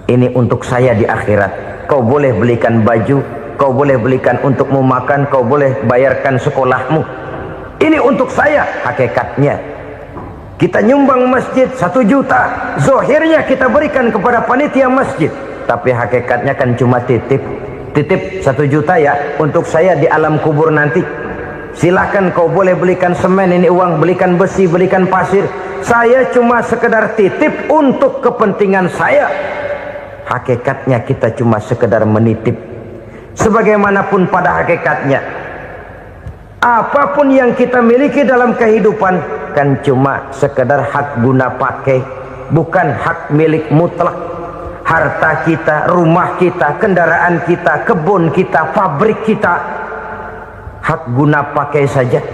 [SPEAKER 1] ini untuk saya di akhirat. Kau boleh belikan baju, kau boleh belikan untukmu makan, kau boleh bayarkan sekolahmu, ini untuk saya. Hakikatnya kita nyumbang masjid 1 juta, zahirnya kita berikan kepada panitia masjid, tapi hakikatnya kan cuma titip 1 juta ya, untuk saya di alam kubur nanti. Silahkan kau boleh belikan semen, ini uang, belikan besi, belikan pasir, saya cuma sekedar titip untuk kepentingan saya. Hakikatnya kita cuma sekedar menitip. Sebagaimanapun pada hakikatnya, apapun yang kita miliki dalam kehidupan kan cuma sekedar hak guna pakai, bukan hak milik mutlak. Harta kita, rumah kita, kendaraan kita, kebun kita, pabrik kita, hak guna pakai saja.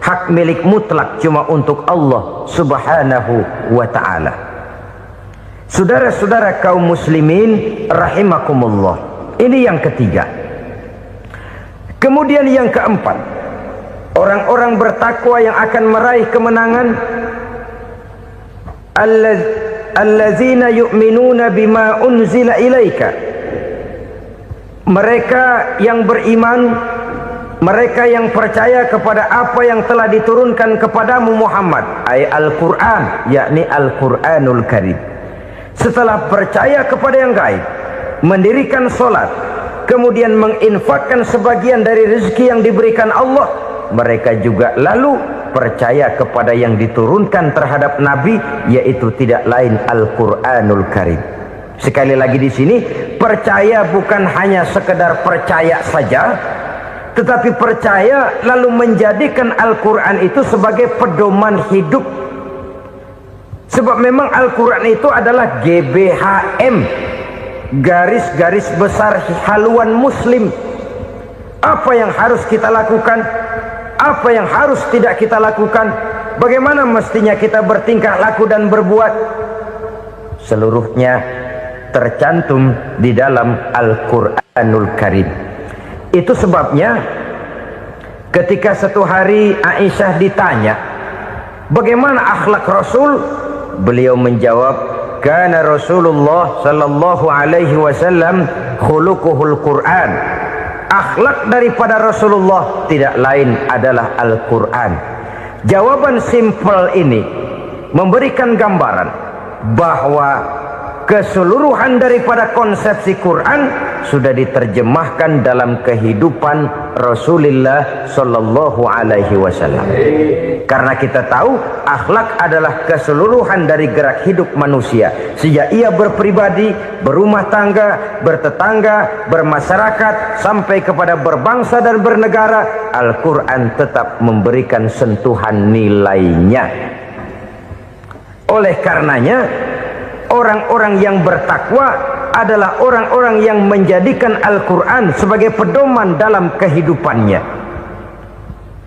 [SPEAKER 1] Hak milik mutlak cuma untuk Allah subhanahu wa ta'ala. Saudara-saudara kaum muslimin rahimakumullah, ini yang ketiga. Kemudian yang keempat, orang-orang bertakwa yang akan meraih kemenangan, allazina yu'minuna bima unzila ilaika, mereka yang beriman, mereka yang percaya kepada apa yang telah diturunkan kepadamu Muhammad, ay Al-Quran, yakni Al-Quranul Karim. Setelah percaya kepada yang gaib, mendirikan solat, kemudian menginfakkan sebagian dari rezeki yang diberikan Allah, mereka juga lalu percaya kepada yang diturunkan terhadap Nabi, yaitu tidak lain Al-Quranul Karim. Sekali lagi di sini, percaya bukan hanya sekedar percaya saja, tetapi percaya lalu menjadikan Al-Quran itu sebagai pedoman hidup. Sebab memang Al-Quran itu adalah GBHM, garis-garis besar haluan muslim. Apa yang harus kita lakukan, apa yang harus tidak kita lakukan, bagaimana mestinya kita bertingkah laku dan berbuat, seluruhnya tercantum di dalam Al-Quranul Karim. Itu sebabnya ketika satu hari Aisyah ditanya bagaimana akhlak Rasul, beliau menjawab, kana Rasulullah sallallahu alaihi wasallam khuluquhul Quran. Akhlak daripada Rasulullah tidak lain adalah Al-Quran. Jawaban simpel ini memberikan gambaran bahwa keseluruhan daripada konsepsi Quran sudah diterjemahkan dalam kehidupan Rasulullah sallallahu alaihi wasallam. Karena kita tahu akhlak adalah keseluruhan dari gerak hidup manusia, sejak ia berpribadi, berumah tangga, bertetangga, bermasyarakat, sampai kepada berbangsa dan bernegara. Al-Quran tetap memberikan sentuhan nilainya. Oleh karenanya, orang-orang yang bertakwa adalah orang-orang yang menjadikan Al-Quran sebagai pedoman dalam kehidupannya.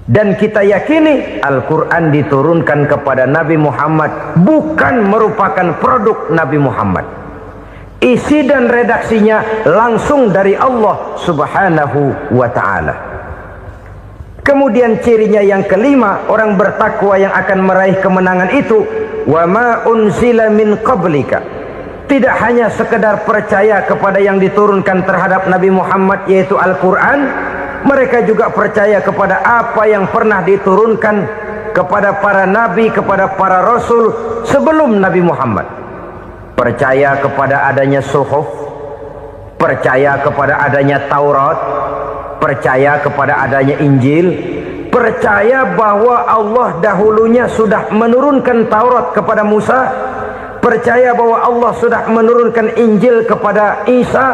[SPEAKER 1] Dan kita yakini Al-Quran diturunkan kepada Nabi Muhammad bukan merupakan produk Nabi Muhammad. Isi dan redaksinya langsung dari Allah subhanahu wa ta'ala. Kemudian cirinya yang kelima, orang bertakwa yang akan meraih kemenangan itu, wa ma unzila min qablika. Tidak hanya sekedar percaya kepada yang diturunkan terhadap Nabi Muhammad, yaitu Al-Quran, mereka juga percaya kepada apa yang pernah diturunkan kepada para nabi, kepada para rasul sebelum Nabi Muhammad. Percaya kepada adanya suhuf, percaya kepada adanya Taurat, percaya kepada adanya Injil, percaya bahwa Allah dahulunya sudah menurunkan Taurat kepada Musa, percaya bahwa Allah sudah menurunkan Injil kepada Isa,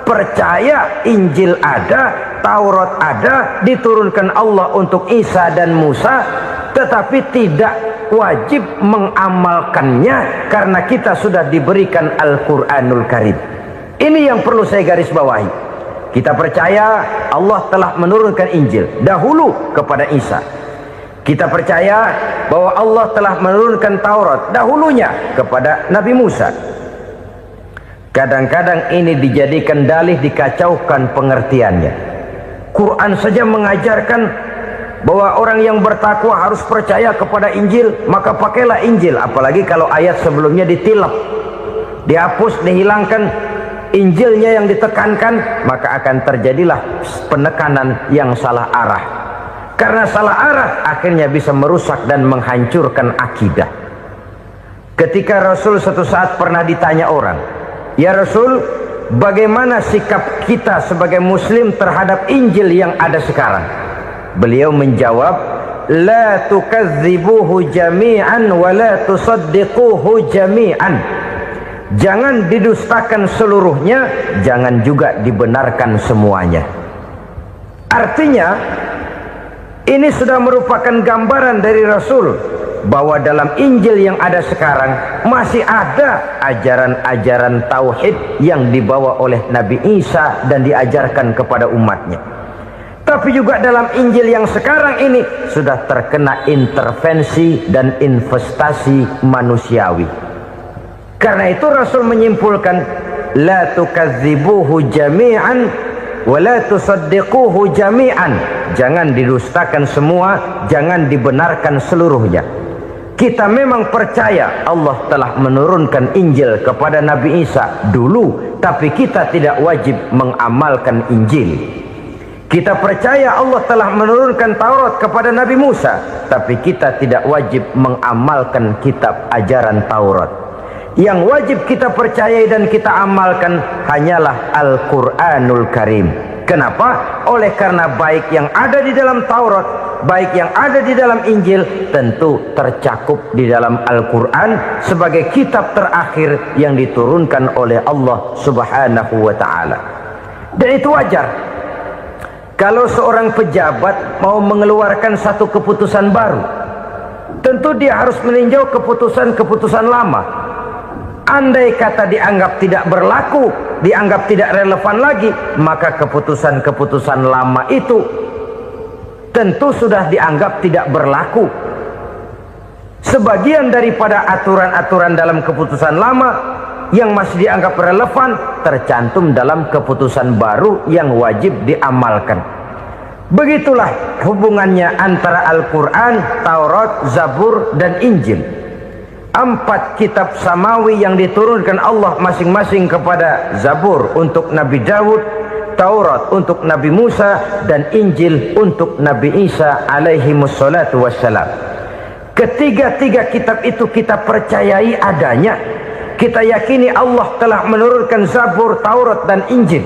[SPEAKER 1] percaya Injil ada, Taurat ada, diturunkan Allah untuk Isa dan Musa, tetapi tidak wajib mengamalkannya karena kita sudah diberikan Al-Quranul Karim. Ini yang perlu saya garis bawahi. Kita percaya Allah telah menurunkan Injil dahulu kepada Isa. Kita percaya bahwa Allah telah menurunkan Taurat dahulunya kepada Nabi Musa. Kadang-kadang ini dijadikan dalih, dikacaukan pengertiannya. Quran saja mengajarkan bahwa orang yang bertakwa harus percaya kepada Injil, maka pakailah Injil. Apalagi kalau ayat sebelumnya ditilap, dihapus, dihilangkan, Injilnya yang ditekankan, maka akan terjadilah penekanan yang salah arah. Karena salah arah akhirnya bisa merusak dan menghancurkan akidah. Ketika Rasul suatu saat pernah ditanya orang, "Ya Rasul, bagaimana sikap kita sebagai muslim terhadap Injil yang ada sekarang?" Beliau menjawab, "La tukadzibuhu jami'an wa la tusaddiquhu jami'an." Jangan didustakan seluruhnya, jangan juga dibenarkan semuanya. Artinya, ini sudah merupakan gambaran dari Rasul bahwa dalam Injil yang ada sekarang masih ada ajaran-ajaran tauhid yang dibawa oleh Nabi Isa dan diajarkan kepada umatnya. Tapi juga dalam Injil yang sekarang ini sudah terkena intervensi dan investasi manusiawi. Karena itu Rasul menyimpulkan, la tukadzibuhu jami'an wa la tusaddiquhu jami'an. Jangan didustakan semua, jangan dibenarkan seluruhnya. Kita memang percaya Allah telah menurunkan Injil kepada Nabi Isa dulu, tapi kita tidak wajib mengamalkan Injil. Kita percaya Allah telah menurunkan Taurat kepada Nabi Musa, tapi kita tidak wajib mengamalkan kitab ajaran Taurat. Yang wajib kita percayai dan kita amalkan hanyalah Al-Quranul Karim. Kenapa? Oleh karena baik yang ada di dalam Taurat, baik yang ada di dalam Injil, tentu tercakup di dalam Al-Quran sebagai kitab terakhir yang diturunkan oleh Allah Subhanahu wa Ta'ala. Dan itu wajar. Kalau seorang pejabat mau mengeluarkan satu keputusan baru, tentu dia harus meninjau keputusan-keputusan lama. Andai kata dianggap tidak berlaku, dianggap tidak relevan lagi, maka keputusan-keputusan lama itu tentu sudah dianggap tidak berlaku. Sebagian daripada aturan-aturan dalam keputusan lama yang masih dianggap relevan tercantum dalam keputusan baru yang wajib diamalkan. Begitulah hubungannya antara Al-Quran, Taurat, Zabur, dan Injil. 4 kitab samawi yang diturunkan Allah masing-masing kepada Zabur untuk Nabi Daud, Taurat untuk Nabi Musa, dan Injil untuk Nabi Isa alaihi wassalatu wassalam. Ketiga-tiga kitab itu kita percayai adanya. Kita yakini Allah telah menurunkan Zabur, Taurat, dan Injil,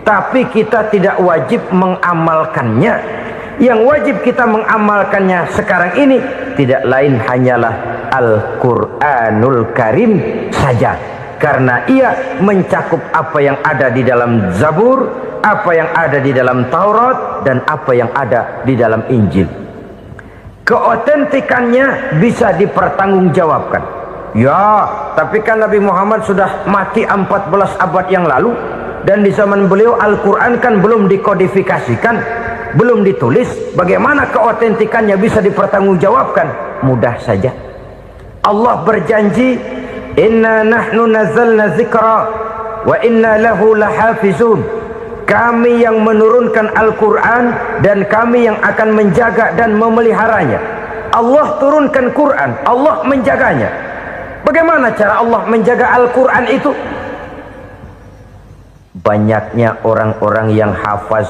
[SPEAKER 1] tapi kita tidak wajib mengamalkannya. Yang wajib kita mengamalkannya sekarang ini tidak lain hanyalah Al-Quranul Karim saja, karena ia mencakup apa yang ada di dalam Zabur, apa yang ada di dalam Taurat, dan apa yang ada di dalam Injil. Keotentikannya bisa dipertanggungjawabkan. Ya, tapi kan Nabi Muhammad sudah mati 14 abad yang lalu, dan di zaman beliau Al-Quran kan belum dikodifikasikan, belum ditulis. Bagaimana keotentikannya bisa dipertanggungjawabkan? Mudah saja. Allah berjanji, inna nahnu nazzalna zikra wa inna lahu lahafizun. Kami yang menurunkan Al-Quran dan kami yang akan menjaga dan memeliharanya. Allah turunkan Quran, Allah menjaganya. Bagaimana cara Allah menjaga Al-Quran itu? Banyaknya orang-orang yang hafaz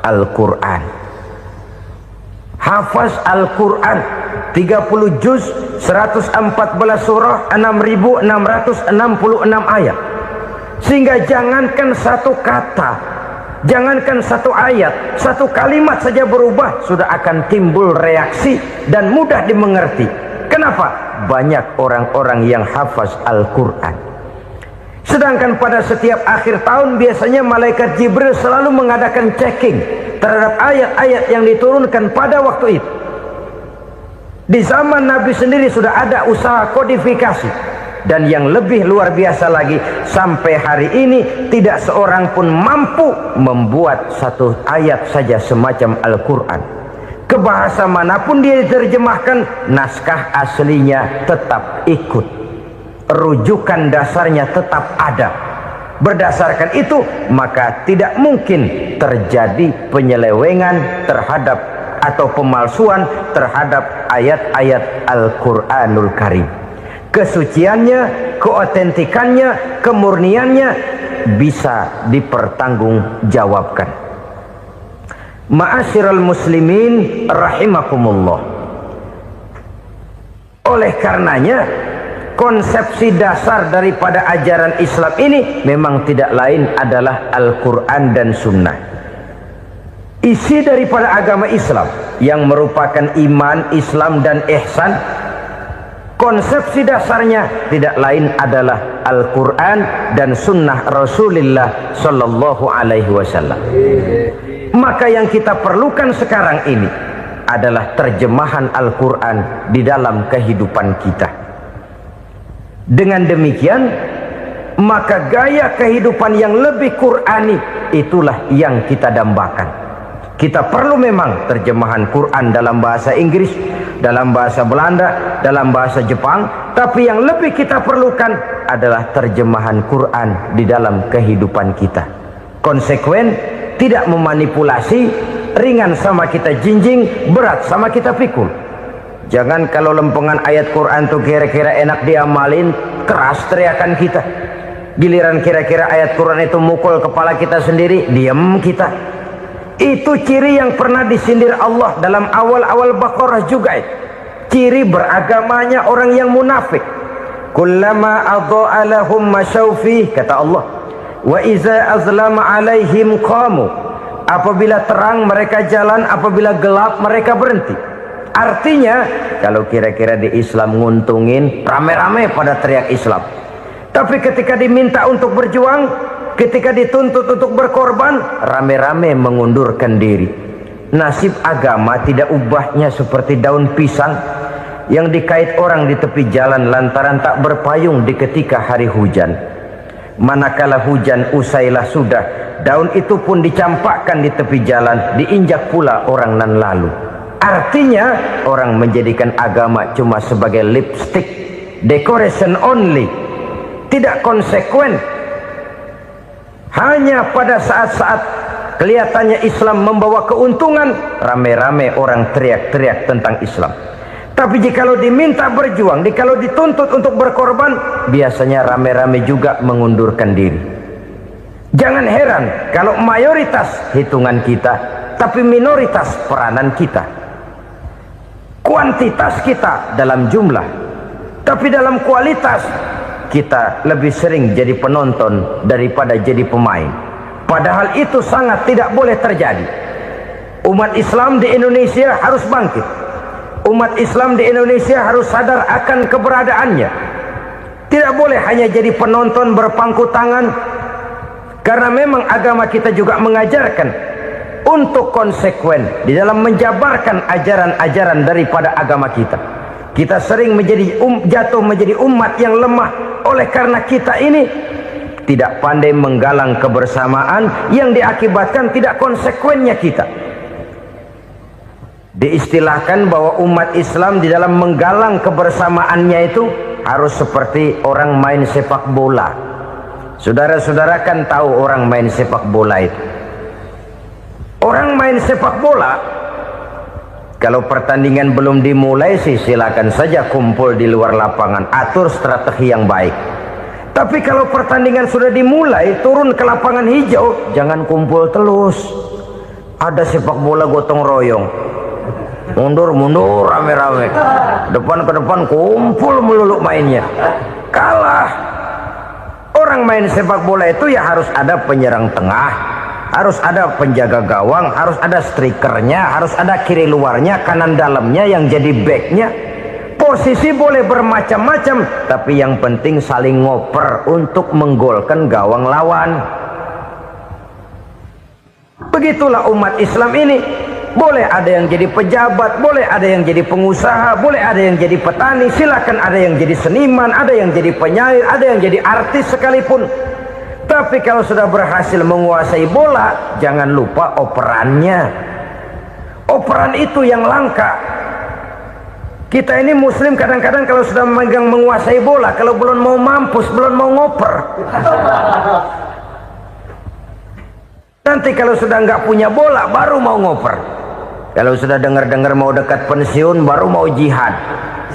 [SPEAKER 1] Al-Quran. Hafaz Al-Quran 30 juz, 114 surah, 6.666 ayat. Sehingga jangankan satu kata, jangankan satu ayat, satu kalimat saja berubah sudah akan timbul reaksi dan mudah dimengerti. Kenapa? Banyak orang-orang yang hafaz Al-Quran. Sedangkan pada setiap akhir tahun biasanya malaikat Jibril selalu mengadakan checking terhadap ayat-ayat yang diturunkan pada waktu itu. Di zaman Nabi sendiri sudah ada usaha kodifikasi. Dan yang lebih luar biasa lagi, sampai hari ini tidak seorang pun mampu membuat satu ayat saja semacam Al-Quran. Ke bahasa manapun dia diterjemahkan, naskah aslinya tetap ikut, rujukan dasarnya tetap ada. Berdasarkan itu, maka tidak mungkin terjadi penyelewengan terhadap atau pemalsuan terhadap ayat-ayat Al-Quranul Karim. Kesuciannya, keotentikannya, kemurniannya bisa dipertanggungjawabkan. Ma'asyiral muslimin rahimakumullah. Oleh karenanya, konsepsi dasar daripada ajaran Islam ini memang tidak lain adalah Al-Quran dan Sunnah. Isi daripada agama Islam yang merupakan iman, Islam dan ihsan, konsepsi dasarnya tidak lain adalah Al-Quran dan Sunnah Rasulullah Sallallahu Alaihi Wasallam. Maka yang kita perlukan sekarang ini adalah terjemahan Al-Quran di dalam kehidupan kita. Dengan demikian, maka gaya kehidupan yang lebih Qurani itulah yang kita dambakan. Kita perlu memang terjemahan Quran dalam bahasa Inggris, dalam bahasa Belanda, dalam bahasa Jepang, tapi yang lebih kita perlukan adalah terjemahan Quran di dalam kehidupan kita. Konsekuen, tidak memanipulasi, ringan sama kita jinjing, berat sama kita pikul. Jangan kalau lempengan ayat Quran tuh kira-kira enak diamalin, keras teriakan kita. Giliran kira-kira ayat Quran itu mukul kepala kita sendiri, diam kita. Itu ciri yang pernah disindir Allah dalam awal-awal Baqarah juga. Ciri beragamanya orang yang munafik. Kullama adha'a lahum masyawfi, kata Allah. Wa iza azlama alaihim qamu. Apabila terang mereka jalan, apabila gelap mereka berhenti. Artinya, kalau kira-kira di Islam nguntungin, rame-rame pada teriak Islam. Tapi ketika diminta untuk berjuang, ketika dituntut untuk berkorban, rame-rame mengundurkan diri. Nasib agama tidak ubahnya seperti daun pisang yang dikait orang di tepi jalan lantaran tak berpayung di ketika hari hujan. Manakala hujan usailah sudah, daun itu pun dicampakkan di tepi jalan, diinjak pula orang nan lalu. Artinya, orang menjadikan agama cuma sebagai lipstick, decoration only, tidak konsekuen. Hanya pada saat-saat kelihatannya Islam membawa keuntungan, rame-rame orang teriak-teriak tentang Islam. Tapi jikalau diminta berjuang, jikalau dituntut untuk berkorban, biasanya rame-rame juga mengundurkan diri. Jangan heran kalau mayoritas hitungan kita, tapi minoritas peranan kita. Kuantitas kita dalam jumlah, tapi dalam kualitas kita lebih sering jadi penonton daripada jadi pemain. Padahal itu sangat tidak boleh terjadi. Umat Islam di Indonesia harus bangkit. Umat Islam di Indonesia harus sadar akan keberadaannya. Tidak boleh hanya jadi penonton berpangku tangan, karena memang agama kita juga mengajarkan untuk konsekuen di dalam menjabarkan ajaran-ajaran daripada agama kita. Kita sering jatuh menjadi umat yang lemah oleh karena kita ini tidak pandai menggalang kebersamaan yang diakibatkan tidak konsekuennya kita. Diistilahkan bahwa umat Islam di dalam menggalang kebersamaannya itu harus seperti orang main sepak bola. Saudara-saudara kan tahu orang main sepak bola itu. Orang main sepak bola, kalau pertandingan belum dimulai sih silakan saja kumpul di luar lapangan, atur strategi yang baik. Tapi kalau pertandingan sudah dimulai, turun ke lapangan hijau, jangan kumpul terus. Ada sepak bola gotong royong, mundur-mundur rame-rame, depan ke depan kumpul melulu mainnya. Kalah. Orang main sepak bola itu ya harus ada penyerang tengah, harus ada penjaga gawang, harus ada strikernya, harus ada kiri luarnya, kanan dalamnya yang jadi backnya. Posisi boleh bermacam-macam, tapi yang penting saling ngoper untuk menggolkan gawang lawan. Begitulah umat Islam ini. boleh ada yang jadi pejabat, boleh ada yang jadi pengusaha, boleh ada yang jadi petani, silakan ada yang jadi seniman, ada yang jadi penyair, ada yang jadi artis sekalipun. Tapi kalau sudah berhasil menguasai bola, jangan lupa operannya. Operan itu yang langka. Kita ini muslim kadang-kadang kalau sudah memegang menguasai bola, kalau belum mau mampus, belum mau ngoper. Nanti kalau sudah nggak punya bola, baru mau ngoper. Kalau sudah dengar-dengar mau dekat pensiun, baru mau jihad,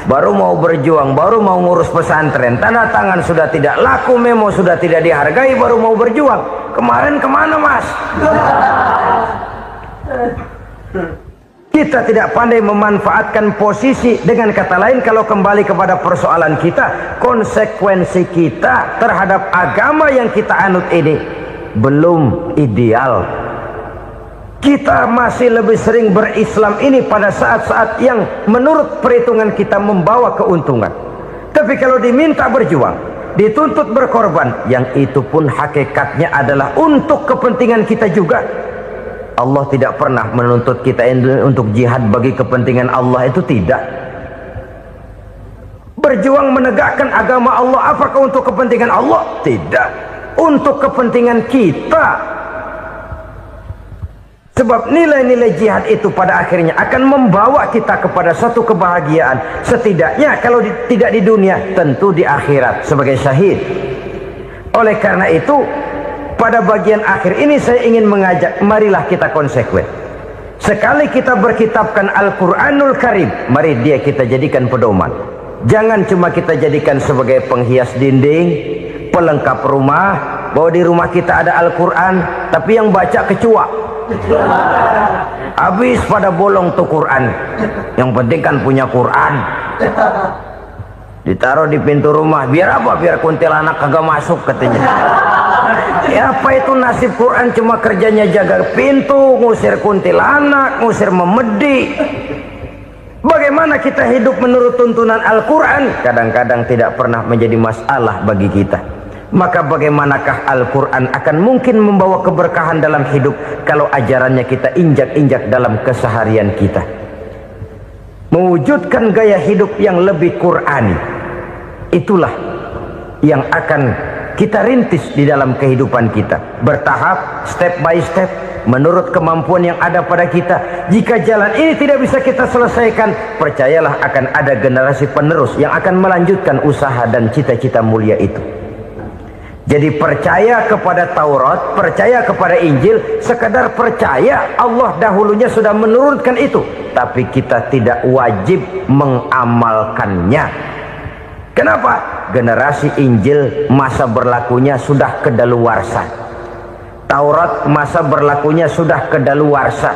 [SPEAKER 1] baru mau berjuang, baru mau ngurus pesantren. Tanda tangan sudah tidak laku, memo sudah tidak dihargai, baru mau berjuang. Kemarin kemana, Mas? Kita tidak pandai memanfaatkan posisi. Dengan kata lain, kalau kembali kepada persoalan kita, konsekuensi kita terhadap agama yang kita anut ini belum ideal. Kita masih lebih sering berislam ini pada saat-saat yang menurut perhitungan kita membawa keuntungan. Tapi kalau diminta berjuang, dituntut berkorban, yang itu pun hakikatnya adalah untuk kepentingan kita juga. Allah tidak pernah menuntut kita untuk jihad bagi kepentingan Allah, itu tidak. Berjuang menegakkan agama Allah, apakah untuk kepentingan Allah? Tidak, untuk kepentingan kita. Sebab nilai-nilai jihad itu pada akhirnya akan membawa kita kepada satu kebahagiaan. Setidaknya kalau tidak di dunia, tentu di akhirat sebagai syahid. Oleh karena itu, pada bagian akhir ini saya ingin mengajak, marilah kita konsekuen. Sekali kita berkitabkan Al-Quranul Karim, mari dia kita jadikan pedoman. Jangan cuma kita jadikan sebagai penghias dinding, pelengkap rumah, bahwa di rumah kita ada Al-Quran, tapi yang baca kecoa. Habis pada bolong tuh Quran. Yang penting kan punya Quran. Ditaruh di pintu rumah, biar apa? Biar kuntilanak kagak masuk katanya. Ya, apa itu nasib Quran? Cuma kerjanya jaga pintu, ngusir kuntilanak, ngusir memedi. Bagaimana kita hidup menurut tuntunan Al-Quran? Kadang-kadang tidak pernah menjadi masalah bagi kita. Maka bagaimanakah Al-Quran akan mungkin membawa keberkahan dalam hidup kalau ajarannya kita injak-injak dalam keseharian kita? Mewujudkan gaya hidup yang lebih Qurani, itulah yang akan kita rintis di dalam kehidupan kita, bertahap, step by step, menurut kemampuan yang ada pada kita. Jika jalan ini tidak bisa kita selesaikan, percayalah akan ada generasi penerus yang akan melanjutkan usaha dan cita-cita mulia itu. Jadi percaya kepada Taurat, percaya kepada Injil, sekedar percaya Allah dahulunya sudah menurunkan itu, tapi kita tidak wajib mengamalkannya. Kenapa? Generasi Injil masa berlakunya sudah kedaluarsa. Taurat masa berlakunya sudah kedaluarsa.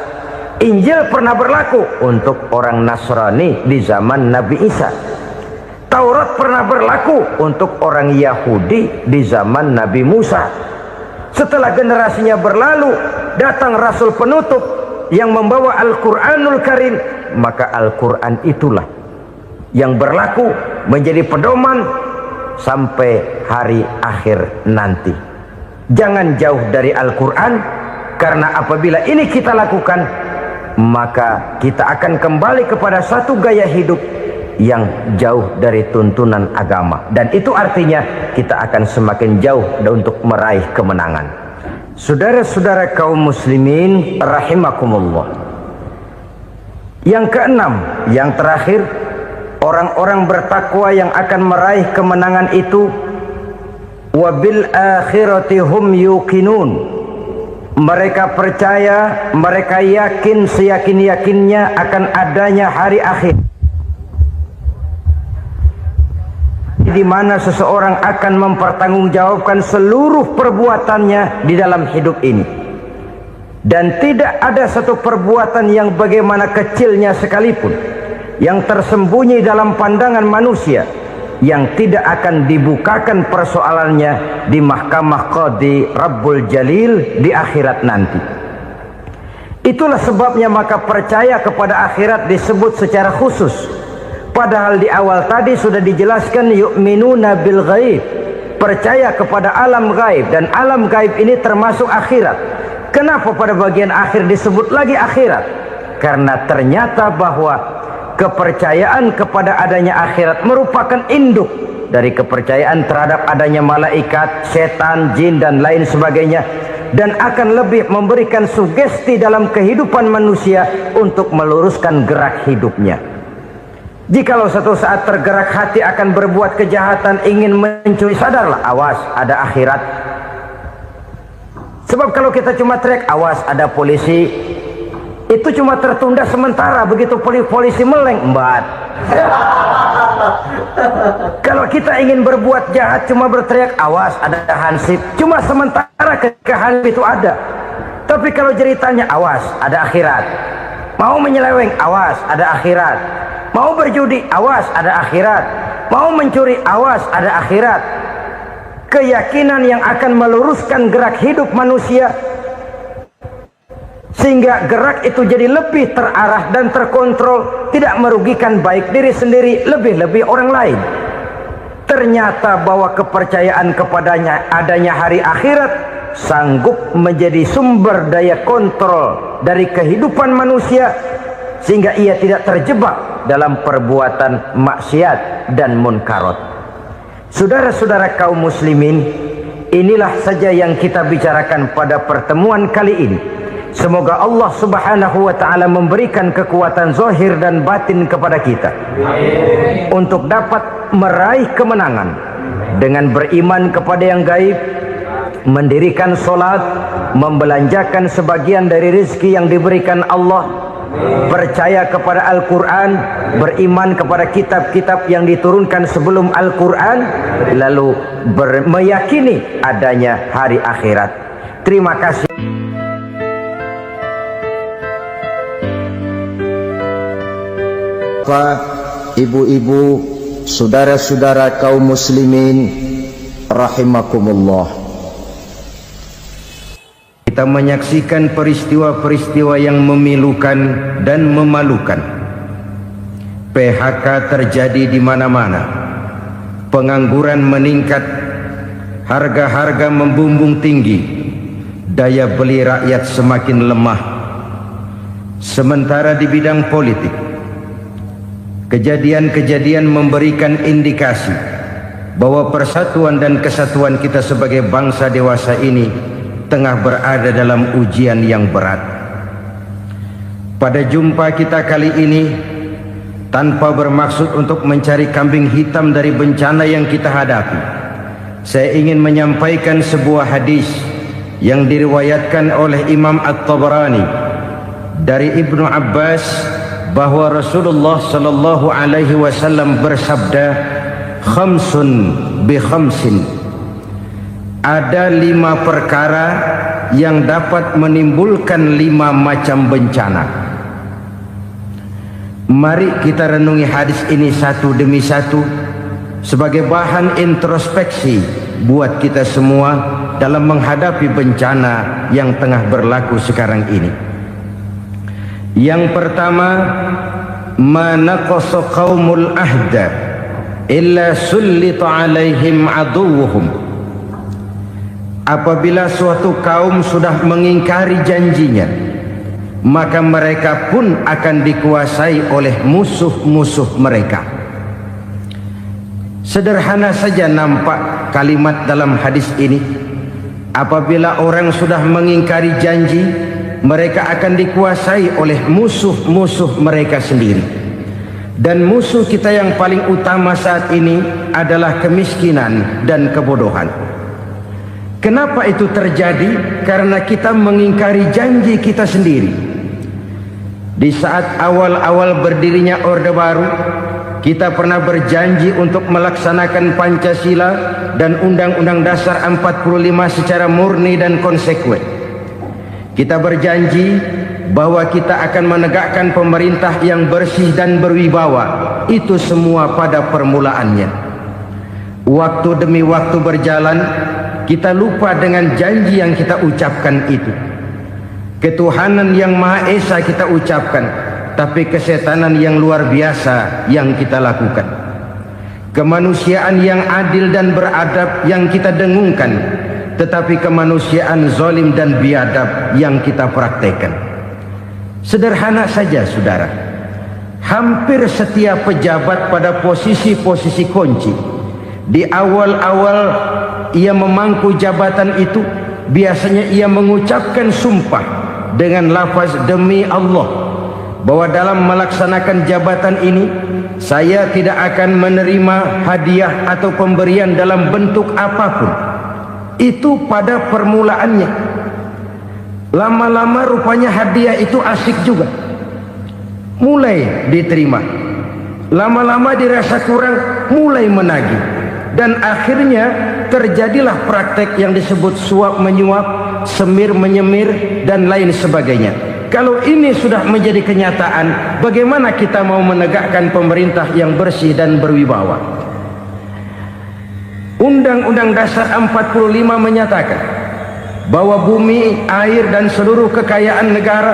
[SPEAKER 1] Injil pernah berlaku untuk orang Nasrani di zaman Nabi Isa. Taurat pernah berlaku untuk orang Yahudi di zaman Nabi Musa. Setelah generasinya berlalu, datang Rasul penutup yang membawa Al-Quranul Karim. Maka Al-Quran itulah yang berlaku menjadi pedoman sampai hari akhir nanti. Jangan jauh dari Al-Quran, karena apabila ini kita lakukan, maka kita akan kembali kepada satu gaya hidup yang jauh dari tuntunan agama, dan itu artinya kita akan semakin jauh untuk meraih kemenangan. Saudara-saudara kaum muslimin rahimakumullah. Yang keenam, yang terakhir, orang-orang bertakwa yang akan meraih kemenangan itu wabil akhirati hum yuqinun. Mereka percaya, mereka yakin seyakin-yakinnya akan adanya hari akhir, di mana seseorang akan mempertanggungjawabkan seluruh perbuatannya di dalam hidup ini, dan tidak ada satu perbuatan yang bagaimana kecilnya sekalipun yang tersembunyi dalam pandangan manusia yang tidak akan dibukakan persoalannya di mahkamah Qadi Rabbul Jalil di akhirat nanti. Itulah sebabnya maka percaya kepada akhirat disebut secara khusus. Padahal di awal tadi sudah dijelaskan yu'minuna bil ghaib, percaya kepada alam gaib, dan alam gaib ini termasuk akhirat. Kenapa pada bagian akhir disebut lagi akhirat? karena ternyata bahwa kepercayaan kepada adanya akhirat merupakan induk dari kepercayaan terhadap adanya malaikat, setan, jin dan lain sebagainya, dan akan lebih memberikan sugesti dalam kehidupan manusia untuk meluruskan gerak hidupnya. Jikalau satu saat tergerak hati akan berbuat kejahatan, ingin mencuri, sadarlah, awas ada akhirat. Sebab kalau kita cuma teriak awas ada polisi, itu cuma tertunda sementara, begitu polisi meleng embat. Kalau kita ingin berbuat jahat cuma berteriak awas ada hansip, cuma sementara ketika hansip itu ada. Tapi kalau ceritanya awas ada akhirat, mau menyeleweng awas ada akhirat, mau berjudi awas ada akhirat, mau mencuri awas ada akhirat. Keyakinan yang akan meluruskan gerak hidup manusia sehingga gerak itu jadi lebih terarah dan terkontrol, tidak merugikan baik diri sendiri, lebih-lebih orang lain. Ternyata bahwa kepercayaan kepadanya adanya hari akhirat sanggup menjadi sumber daya kontrol dari kehidupan manusia, sehingga ia tidak terjebak dalam perbuatan maksiat dan munkarat. Saudara-saudara kaum muslimin, inilah saja yang kita bicarakan pada pertemuan kali ini. Semoga Allah subhanahu wa ta'ala memberikan kekuatan zahir dan batin kepada kita untuk dapat meraih kemenangan dengan beriman kepada yang gaib, mendirikan solat, membelanjakan sebagian dari rezeki yang diberikan Allah, percaya kepada Al-Quran, beriman kepada kitab-kitab yang diturunkan sebelum Al-Quran, lalu meyakini adanya hari akhirat. Terima kasih. Ibu-ibu, saudara-saudara kaum muslimin rahimakumullah, kita menyaksikan peristiwa-peristiwa yang memilukan dan memalukan. PHK terjadi di mana-mana, pengangguran meningkat, harga-harga membumbung tinggi, daya beli rakyat semakin lemah. Sementara di bidang politik, kejadian-kejadian memberikan indikasi bahwa persatuan dan kesatuan kita sebagai bangsa dewasa ini tengah berada dalam ujian yang berat. Pada jumpa kita kali ini, tanpa bermaksud untuk mencari kambing hitam dari bencana yang kita hadapi, saya ingin menyampaikan sebuah hadis yang diriwayatkan oleh Imam At-Tabarani dari Ibnu Abbas, bahwa Rasulullah sallallahu alaihi wasallam bersabda, khamsun bi khamsin, ada 5 perkara yang dapat menimbulkan 5 macam bencana. Mari kita renungi hadis ini satu demi satu sebagai bahan introspeksi buat kita semua dalam menghadapi bencana yang tengah berlaku sekarang ini. Yang pertama, manaqasa qaumul ahda illa sullita alaihim aduwwuhum. Apabila suatu kaum sudah mengingkari janjinya, maka mereka pun akan dikuasai oleh musuh-musuh mereka. Sederhana saja nampak kalimat dalam hadis ini. Apabila orang sudah mengingkari janji, mereka akan dikuasai oleh musuh-musuh mereka sendiri. Dan musuh kita yang paling utama saat ini adalah kemiskinan dan kebodohan. Kenapa itu terjadi? Karena kita mengingkari janji kita sendiri. Di saat awal-awal berdirinya Orde Baru, kita pernah berjanji untuk melaksanakan Pancasila dan Undang-Undang Dasar 45 secara murni dan konsekuen. Kita berjanji bahwa kita akan menegakkan pemerintah yang bersih dan berwibawa. Itu semua pada permulaannya. Waktu demi waktu berjalan, kita lupa dengan janji yang kita ucapkan itu. Ketuhanan yang Maha Esa kita ucapkan, tapi kesetanan yang luar biasa yang kita lakukan. Kemanusiaan yang adil dan beradab yang kita dengungkan, tetapi kemanusiaan zalim dan biadab yang kita praktekkan. Sederhana saja saudara, hampir setiap pejabat pada posisi-posisi kunci, di awal-awal ia memangku jabatan itu, biasanya ia mengucapkan sumpah dengan lafaz demi Allah, bahwa dalam melaksanakan jabatan ini saya tidak akan menerima hadiah atau pemberian dalam bentuk apapun. Itu pada permulaannya. Lama-lama rupanya hadiah itu asik juga, mulai diterima. Lama-lama dirasa kurang, mulai menagih. Dan akhirnya terjadilah praktek yang disebut suap menyuap, semir menyemir, dan lain sebagainya. Kalau ini sudah menjadi kenyataan, bagaimana kita mau menegakkan pemerintah yang bersih dan berwibawa? Undang-Undang Dasar 45 menyatakan bahwa bumi, air, dan seluruh kekayaan negara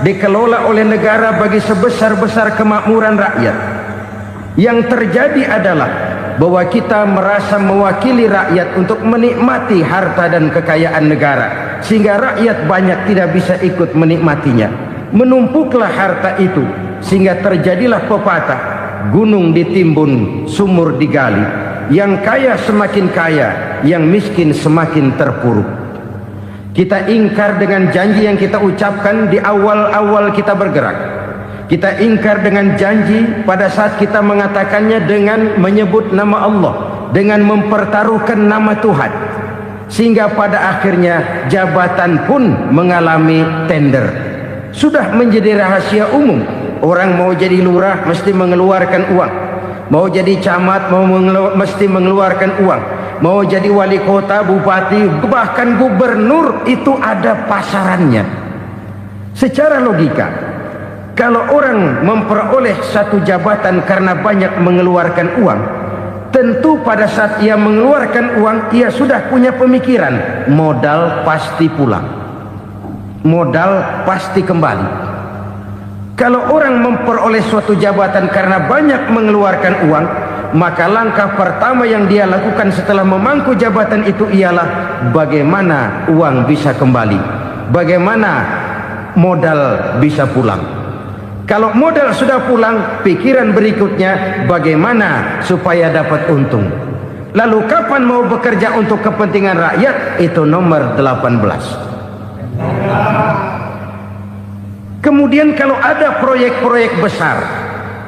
[SPEAKER 1] dikelola oleh negara bagi sebesar-besar kemakmuran rakyat. Yang terjadi adalah bahwa kita merasa mewakili rakyat untuk menikmati harta dan kekayaan negara, sehingga rakyat banyak tidak bisa ikut menikmatinya. Menumpuklah harta itu sehingga terjadilah pepatah, gunung ditimbun, sumur digali. Yang kaya semakin kaya, yang miskin semakin terpuruk. Kita ingkar dengan janji yang kita ucapkan di awal-awal kita bergerak. Kita ingkar dengan janji pada saat kita mengatakannya dengan menyebut nama Allah, dengan mempertaruhkan nama Tuhan. Sehingga pada akhirnya jabatan pun mengalami tender. Sudah menjadi rahasia umum. Orang mau jadi lurah mesti mengeluarkan uang. Mau jadi camat mesti mengeluarkan uang. Mau jadi wali kota, bupati, bahkan gubernur, itu ada pasarannya. Secara logika, kalau orang memperoleh satu jabatan karena banyak mengeluarkan uang, tentu pada saat ia mengeluarkan uang, ia sudah punya pemikiran, modal pasti pulang, modal pasti kembali. Kalau orang memperoleh suatu jabatan karena banyak mengeluarkan uang, maka langkah pertama yang dia lakukan setelah memangku jabatan itu ialah bagaimana uang bisa kembali, bagaimana modal bisa pulang. Kalau modal sudah pulang, pikiran berikutnya bagaimana supaya dapat untung. Lalu kapan mau bekerja untuk kepentingan rakyat? Itu nomor 18. Kemudian kalau ada proyek-proyek besar,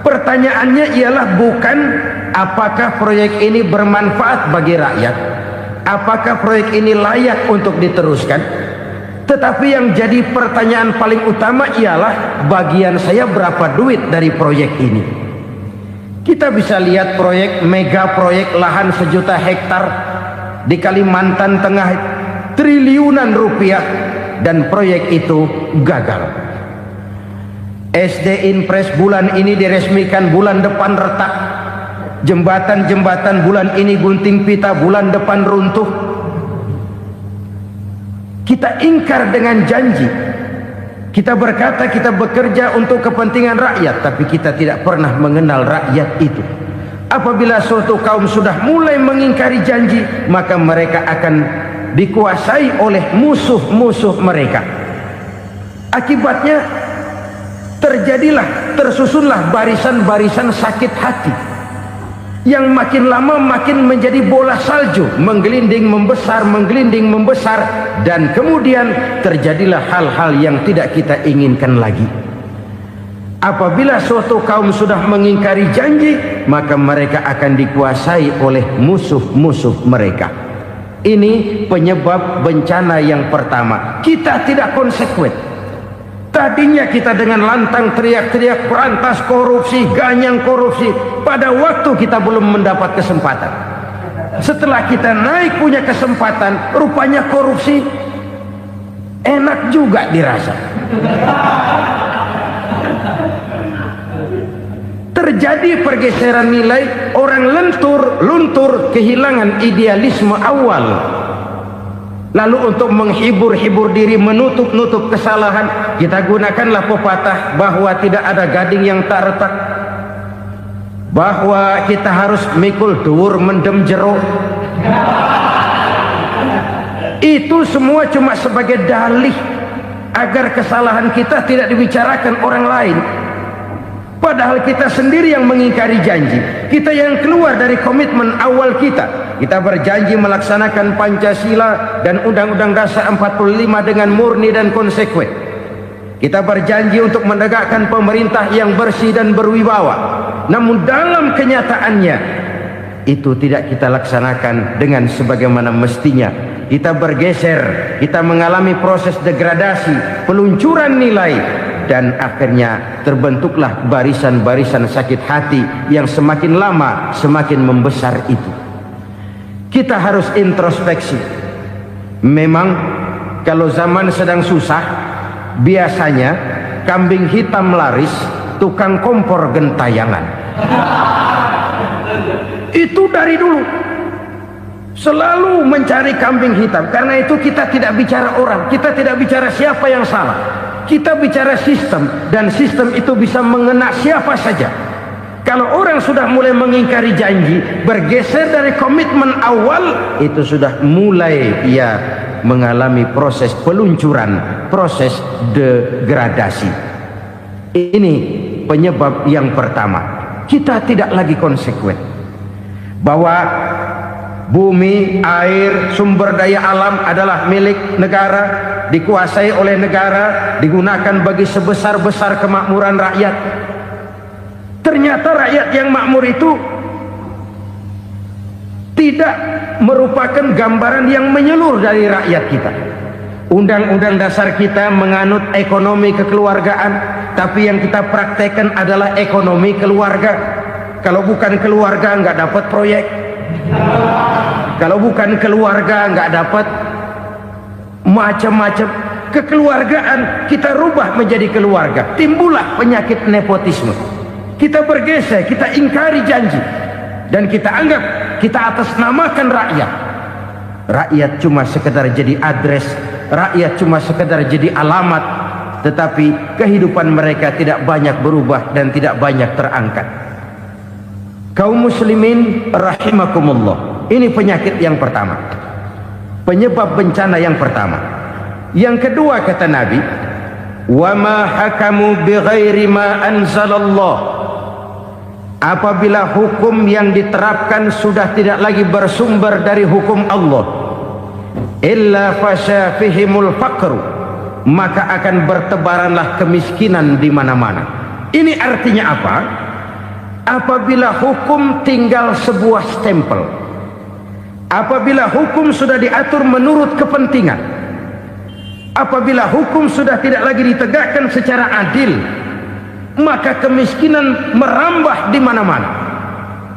[SPEAKER 1] pertanyaannya ialah bukan apakah proyek ini bermanfaat bagi rakyat, apakah proyek ini layak untuk diteruskan, tetapi yang jadi pertanyaan paling utama ialah bagian saya berapa duit dari proyek ini. Kita bisa lihat proyek, mega proyek lahan 1 juta hektar di Kalimantan Tengah, triliunan rupiah, dan proyek itu gagal. SD Impres bulan ini diresmikan, bulan depan retak. Jembatan-jembatan bulan ini gunting pita, bulan depan runtuh. Kita ingkar dengan janji. Kita berkata kita bekerja untuk kepentingan rakyat, tapi kita tidak pernah mengenal rakyat itu. Apabila suatu kaum sudah mulai mengingkari janji, maka mereka akan dikuasai oleh musuh-musuh mereka. Akibatnya tersusunlah barisan-barisan sakit hati yang makin lama makin menjadi bola salju, menggelinding membesar, dan kemudian terjadilah hal-hal yang tidak kita inginkan lagi. Apabila suatu kaum sudah mengingkari janji, maka mereka akan dikuasai oleh musuh-musuh mereka. Ini penyebab bencana yang pertama. Kita tidak konsekuen. Tadinya kita dengan lantang teriak-teriak berantas korupsi, ganyang korupsi. Pada waktu kita belum mendapat kesempatan. Setelah kita naik punya kesempatan, rupanya korupsi enak juga dirasa. Terjadi pergeseran nilai, orang luntur, kehilangan idealisme awal. Lalu untuk menghibur diri, menutup kesalahan, kita gunakanlah pepatah bahwa tidak ada gading yang tak retak, bahwa kita harus mikul dhuwur mendem jero. Itu semua cuma sebagai dalih agar kesalahan kita tidak dibicarakan orang lain. Padahal kita sendiri yang mengingkari janji. Kita yang keluar dari komitmen awal kita. Kita berjanji melaksanakan Pancasila dan Undang-Undang Dasar 45 dengan murni dan konsekuen. Kita berjanji untuk menegakkan pemerintah yang bersih dan berwibawa. Namun dalam kenyataannya itu tidak kita laksanakan dengan sebagaimana mestinya. Kita bergeser, kita mengalami proses degradasi, peluncuran nilai, dan akhirnya terbentuklah barisan-barisan sakit hati yang semakin lama semakin membesar itu. Kita harus introspeksi. Memang kalau zaman sedang susah, biasanya kambing hitam laris, tukang kompor gentayangan. Itu dari dulu selalu mencari kambing hitam. Karena itu kita tidak bicara orang, kita tidak bicara siapa yang salah, kita bicara sistem, dan sistem itu bisa mengena siapa saja. Kalau orang sudah mulai mengingkari janji, bergeser dari komitmen awal, itu sudah mulai ia mengalami proses peluncuran, proses degradasi. Ini penyebab yang pertama. Kita tidak lagi konsekuen bahwa bumi, air, sumber daya alam adalah milik negara, dikuasai oleh negara, digunakan bagi sebesar-besar kemakmuran rakyat. Ternyata rakyat yang makmur itu tidak merupakan gambaran yang menyeluruh dari rakyat kita. Undang-undang dasar kita menganut ekonomi kekeluargaan, tapi yang kita praktekkan adalah ekonomi keluarga. Kalau bukan keluarga nggak dapat proyek. Kalau bukan keluarga nggak dapat macam-macam. Kekeluargaan kita rubah menjadi keluarga. Timbullah penyakit nepotisme. Kita bergeser, kita ingkari janji, dan kita anggap kita atasnamakan rakyat. Rakyat cuma sekedar jadi address, rakyat cuma sekedar jadi alamat, tetapi kehidupan mereka tidak banyak berubah dan tidak banyak terangkat. Kaum muslimin rahimakumullah, ini penyakit yang pertama, penyebab bencana yang pertama. Yang kedua kata Nabi, wa ma hakamu bighairi ma anzalallah, apabila hukum yang diterapkan sudah tidak lagi bersumber dari hukum Allah, illa fasha fihimul faqru, maka akan bertebaranlah kemiskinan di mana-mana. Ini artinya apa? Apabila hukum tinggal sebuah stempel, apabila hukum sudah diatur menurut kepentingan, apabila hukum sudah tidak lagi ditegakkan secara adil, maka kemiskinan merambah di mana-mana.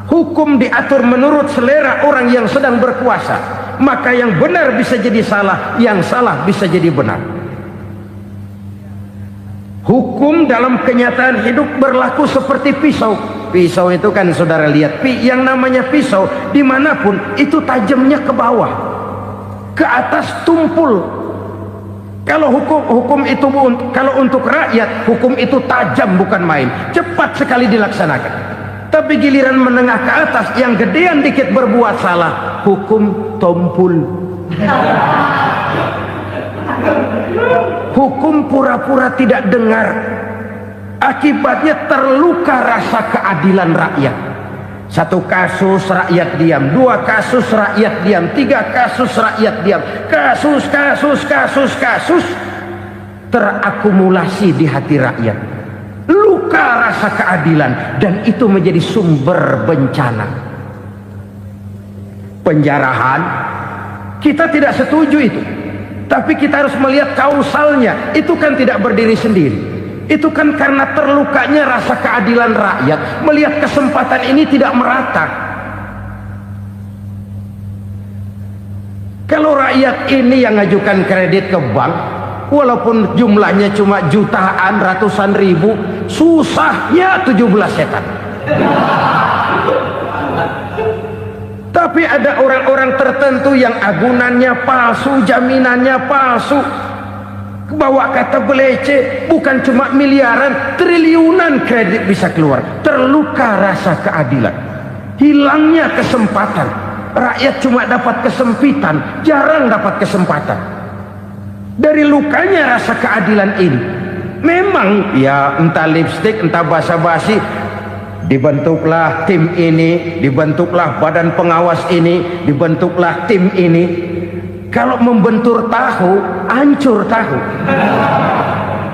[SPEAKER 1] Hukum diatur menurut selera orang yang sedang berkuasa, maka yang benar bisa jadi salah, yang salah bisa jadi benar. Hukum dalam kenyataan hidup berlaku seperti pisau. Pisau itu kan saudara lihat, yang namanya pisau dimanapun itu tajamnya ke bawah, ke atas tumpul. Kalau hukum itu, kalau untuk rakyat, hukum itu tajam bukan main, cepat sekali dilaksanakan. Tapi giliran menengah ke atas, yang gedean dikit berbuat salah, hukum tumpul. Hukum pura-pura tidak dengar. Akibatnya terluka rasa keadilan rakyat. Satu kasus rakyat diam, dua kasus rakyat diam, tiga kasus rakyat diam, kasus terakumulasi di hati rakyat. Luka rasa keadilan, dan itu menjadi sumber bencana. Penjarahan, kita tidak setuju itu, tapi kita harus melihat kausalnya. Itu kan tidak berdiri sendiri. Itu kan karena terlukanya rasa keadilan rakyat, melihat kesempatan ini tidak merata. Kalau rakyat ini yang ngajukan kredit ke bank, walaupun jumlahnya cuma jutaan, ratusan ribu, susahnya 17 setan. Tapi ada orang-orang tertentu yang agunannya palsu, jaminannya palsu, bawa kata belece, bukan cuma miliaran, triliunan kredit bisa keluar. Terluka rasa keadilan, hilangnya kesempatan. Rakyat cuma dapat kesempitan, jarang dapat kesempatan.
[SPEAKER 2] Dari lukanya rasa keadilan ini. Memang ya entah lipstick, entah basa-basi, dibentuklah tim ini, dibentuklah badan pengawas ini, dibentuklah tim ini. Kalau membentur tahu, hancur tahu.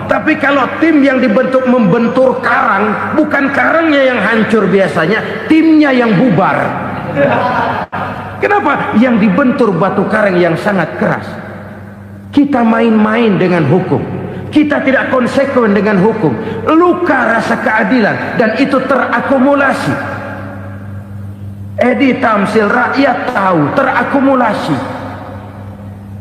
[SPEAKER 2] Tapi kalau tim yang dibentuk membentur karang, bukan karangnya yang hancur biasanya, timnya yang bubar. Kenapa? Yang dibentur batu karang yang sangat keras. Kita main-main dengan hukum, kita tidak konsekuen dengan hukum. Luka rasa keadilan dan itu terakumulasi. Edi Tamsil, rakyat tahu, terakumulasi,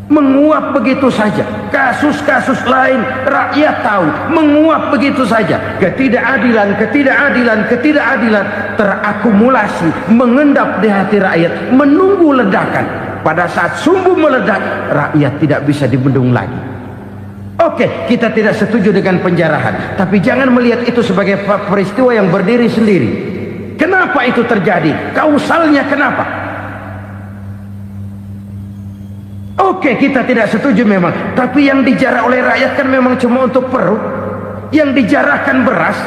[SPEAKER 2] menguap begitu saja. Kasus-kasus lain rakyat tahu, menguap begitu saja. Ketidakadilan terakumulasi, mengendap di hati rakyat, menunggu ledakan. Pada saat sumbu meledak, rakyat tidak bisa dibendung lagi. Oke, kita tidak setuju dengan penjarahan, tapi jangan melihat itu sebagai peristiwa yang berdiri sendiri. Kenapa itu terjadi? Kausalnya kenapa? Oke, kita tidak setuju memang, tapi yang dijarah oleh rakyat kan memang cuma untuk perut. Yang dijarahkan beras,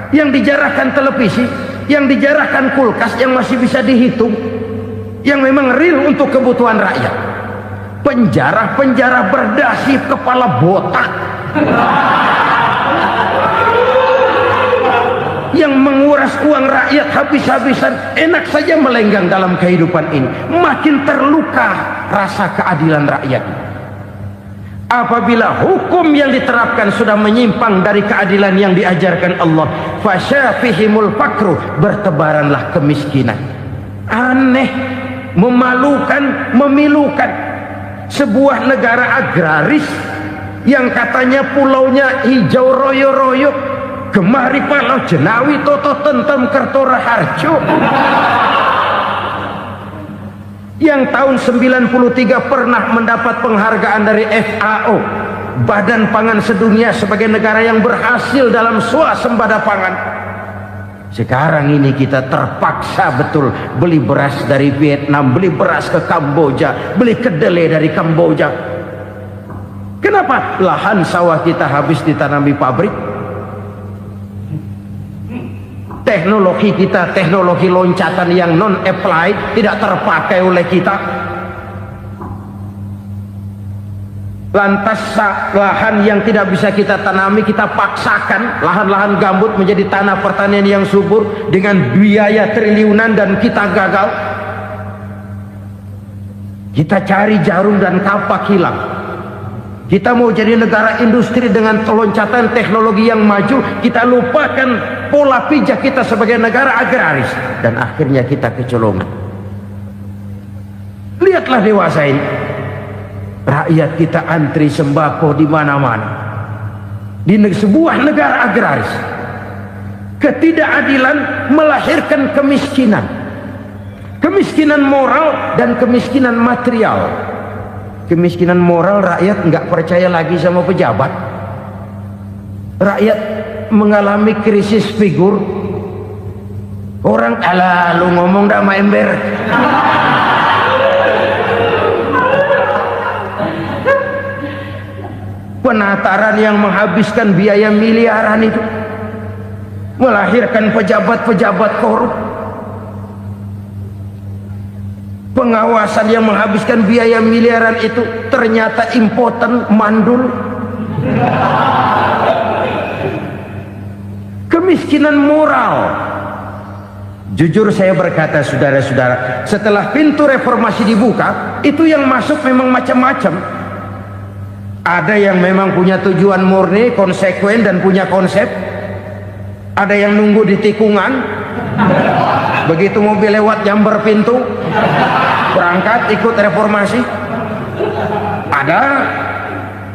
[SPEAKER 2] yang dijarahkan televisi, yang dijarahkan kulkas yang masih bisa dihitung, yang memang real untuk kebutuhan rakyat. Penjara berdasi kepala botak yang menguras uang rakyat habis-habisan, enak saja melenggang dalam kehidupan ini. Makin terluka rasa keadilan rakyat. Apabila hukum yang diterapkan sudah menyimpang dari keadilan yang diajarkan Allah, fasyafihimul fakru, bertebaranlah kemiskinan. Aneh, memalukan, memilukan. Sebuah negara agraris yang katanya pulaunya hijau royo-royo, Gemari Palau Jenawi Toto Tentem Kertora Harjo, yang tahun 93 pernah mendapat penghargaan dari FAO, Badan Pangan Sedunia, sebagai negara yang berhasil dalam swasembada pangan. Sekarang ini kita terpaksa betul beli beras dari Vietnam, beli beras ke Kamboja, beli kedelai dari Kamboja. Kenapa? Lahan sawah kita habis ditanami pabrik. Teknologi kita, teknologi loncatan yang non-applied, tidak terpakai oleh kita. Lantas lahan yang tidak bisa kita tanami, kita paksakan lahan-lahan gambut menjadi tanah pertanian yang subur dengan biaya triliunan, dan kita gagal. Kita cari jarum dan kapak hilang. Kita mau jadi negara industri dengan loncatan teknologi yang maju, kita lupakan pola pijak kita sebagai negara agraris, dan akhirnya kita kecolongan. Lihatlah dewasa ini. Rakyat kita antri sembako di mana-mana. Di sebuah negara agraris, ketidakadilan melahirkan kemiskinan. Kemiskinan moral dan kemiskinan material. Kemiskinan moral, rakyat nggak percaya lagi sama pejabat. Rakyat mengalami krisis figur. Orang, alah lu ngomong dah sama ember. Penataran yang menghabiskan biaya miliaran itu melahirkan pejabat-pejabat korup. Pengawasan yang menghabiskan biaya miliaran itu ternyata impoten, mandul. Kemiskinan moral. Jujur saya berkata, saudara-saudara, setelah pintu reformasi dibuka, itu yang masuk memang macam-macam. Ada yang memang punya tujuan murni, konsekuen, dan punya konsep. Ada yang nunggu di tikungan, begitu mobil lewat nyamber pintu, berangkat ikut reformasi.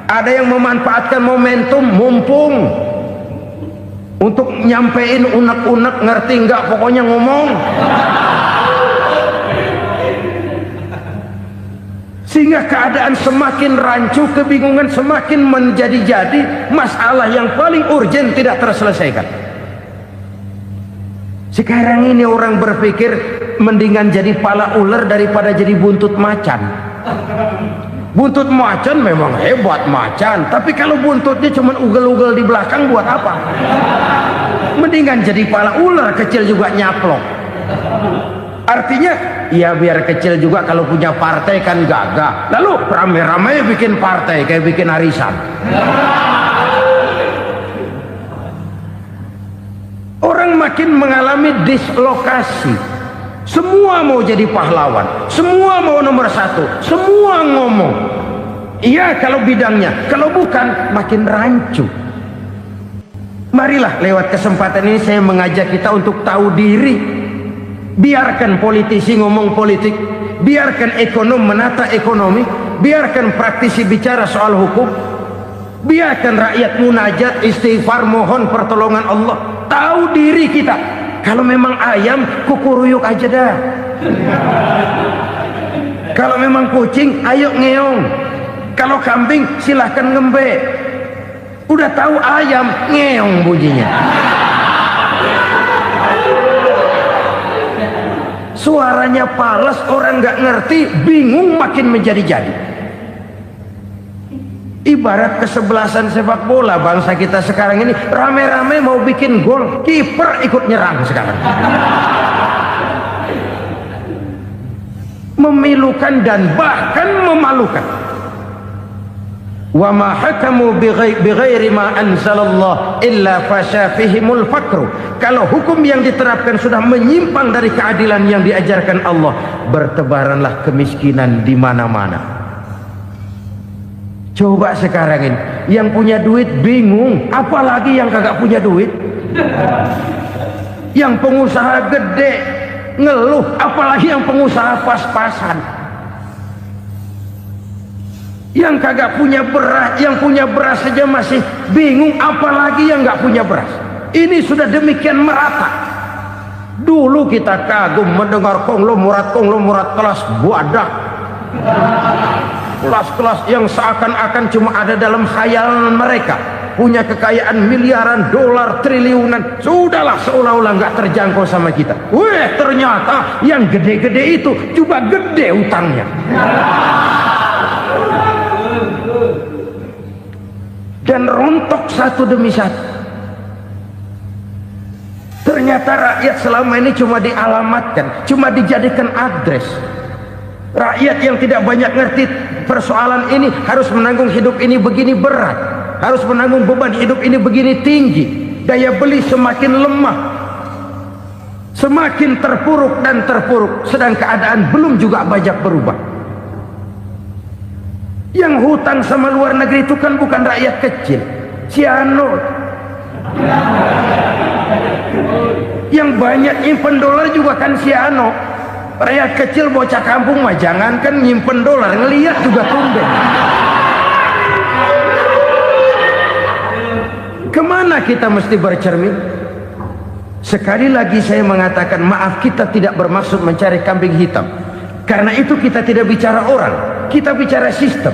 [SPEAKER 2] Ada yang memanfaatkan momentum, mumpung, untuk nyampein unek-unek, ngerti nggak, pokoknya ngomong. Sehingga keadaan semakin rancu, kebingungan semakin menjadi-jadi, masalah yang paling urgen tidak terselesaikan. Sekarang ini orang berpikir mendingan jadi pala ular daripada jadi buntut macan. Buntut macan memang hebat macan, tapi kalau buntutnya cuma ugel-ugel di belakang buat apa? Mendingan jadi pala ular kecil juga nyaplok. Artinya ya biar kecil juga kalau punya partai kan gagah. Lalu rame-rame bikin partai kayak bikin arisan. Orang makin mengalami dislokasi. Semua mau jadi pahlawan, semua mau nomor satu, semua ngomong. Iya kalau bidangnya, kalau bukan makin rancu. Marilah lewat kesempatan ini saya mengajak kita untuk tahu diri. Biarkan politisi ngomong politik, biarkan ekonom menata ekonomi, biarkan praktisi bicara soal hukum, biarkan rakyat munajat, istighfar, mohon pertolongan Allah. Tahu diri kita. Kalau memang ayam, kukuruyuk aja dah. Kalau memang kucing, ayo ngeong. Kalau kambing, silahkan ngembe. Udah tahu ayam, ngeong bunyinya. Suaranya palas, orang nggak ngerti, bingung, makin menjadi-jadi. Ibarat kesebelasan sepak bola bangsa kita sekarang ini, rame-rame mau bikin gol, kiper ikut nyerang sekarang. Memilukan dan bahkan memalukan. Wa ma hakamu bighairi ma anzalallah illa fasyafihimul fakru. Kalau hukum yang diterapkan sudah menyimpang dari keadilan yang diajarkan Allah, bertebaranlah kemiskinan di mana-mana. Coba sekarang ini yang punya duit bingung, apalagi yang kagak punya duit. Yang pengusaha gede ngeluh, apalagi yang pengusaha pas-pasan. Yang kagak punya beras, yang punya beras saja masih bingung, apalagi yang nggak punya beras. Ini sudah demikian merata. Dulu kita kagum mendengar konglomerat kelas buadak, kelas-kelas yang seakan-akan cuma ada dalam khayalan mereka, punya kekayaan miliaran dolar, triliunan. Sudahlah, seolah-olah nggak terjangkau sama kita. Weh, ternyata yang gede-gede itu juga gede utangnya. Dan rontok satu demi satu. Ternyata rakyat selama ini cuma dialamatkan, cuma dijadikan adres. Rakyat yang tidak banyak ngerti persoalan ini harus menanggung hidup ini begini berat, harus menanggung beban hidup ini begini tinggi, daya beli semakin lemah, semakin terpuruk dan terpuruk, sedang keadaan belum juga banyak berubah. Yang hutang sama luar negeri itu kan bukan rakyat kecil, Ciano. Yang banyak nyimpen dolar juga kan Ciano. Rakyat kecil bocah kampung mah jangankan nyimpen dolar, ngelihat juga tumben. Kemana kita mesti bercermin? Sekali lagi saya mengatakan, maaf, kita tidak bermaksud mencari kambing hitam. Karena itu kita tidak bicara orang, kita bicara sistem,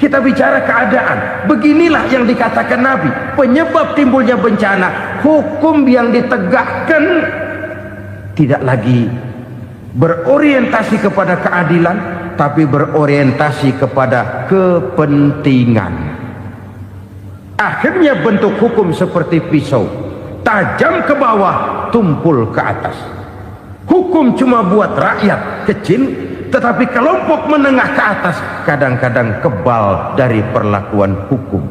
[SPEAKER 2] kita bicara keadaan. Beginilah yang dikatakan Nabi, penyebab timbulnya bencana, hukum yang ditegakkan tidak lagi berorientasi kepada keadilan, tapi berorientasi kepada kepentingan. Akhirnya bentuk hukum seperti pisau, tajam ke bawah, tumpul ke atas. Hukum cuma buat rakyat kecil, tetapi kelompok menengah ke atas kadang-kadang kebal dari perlakuan hukum.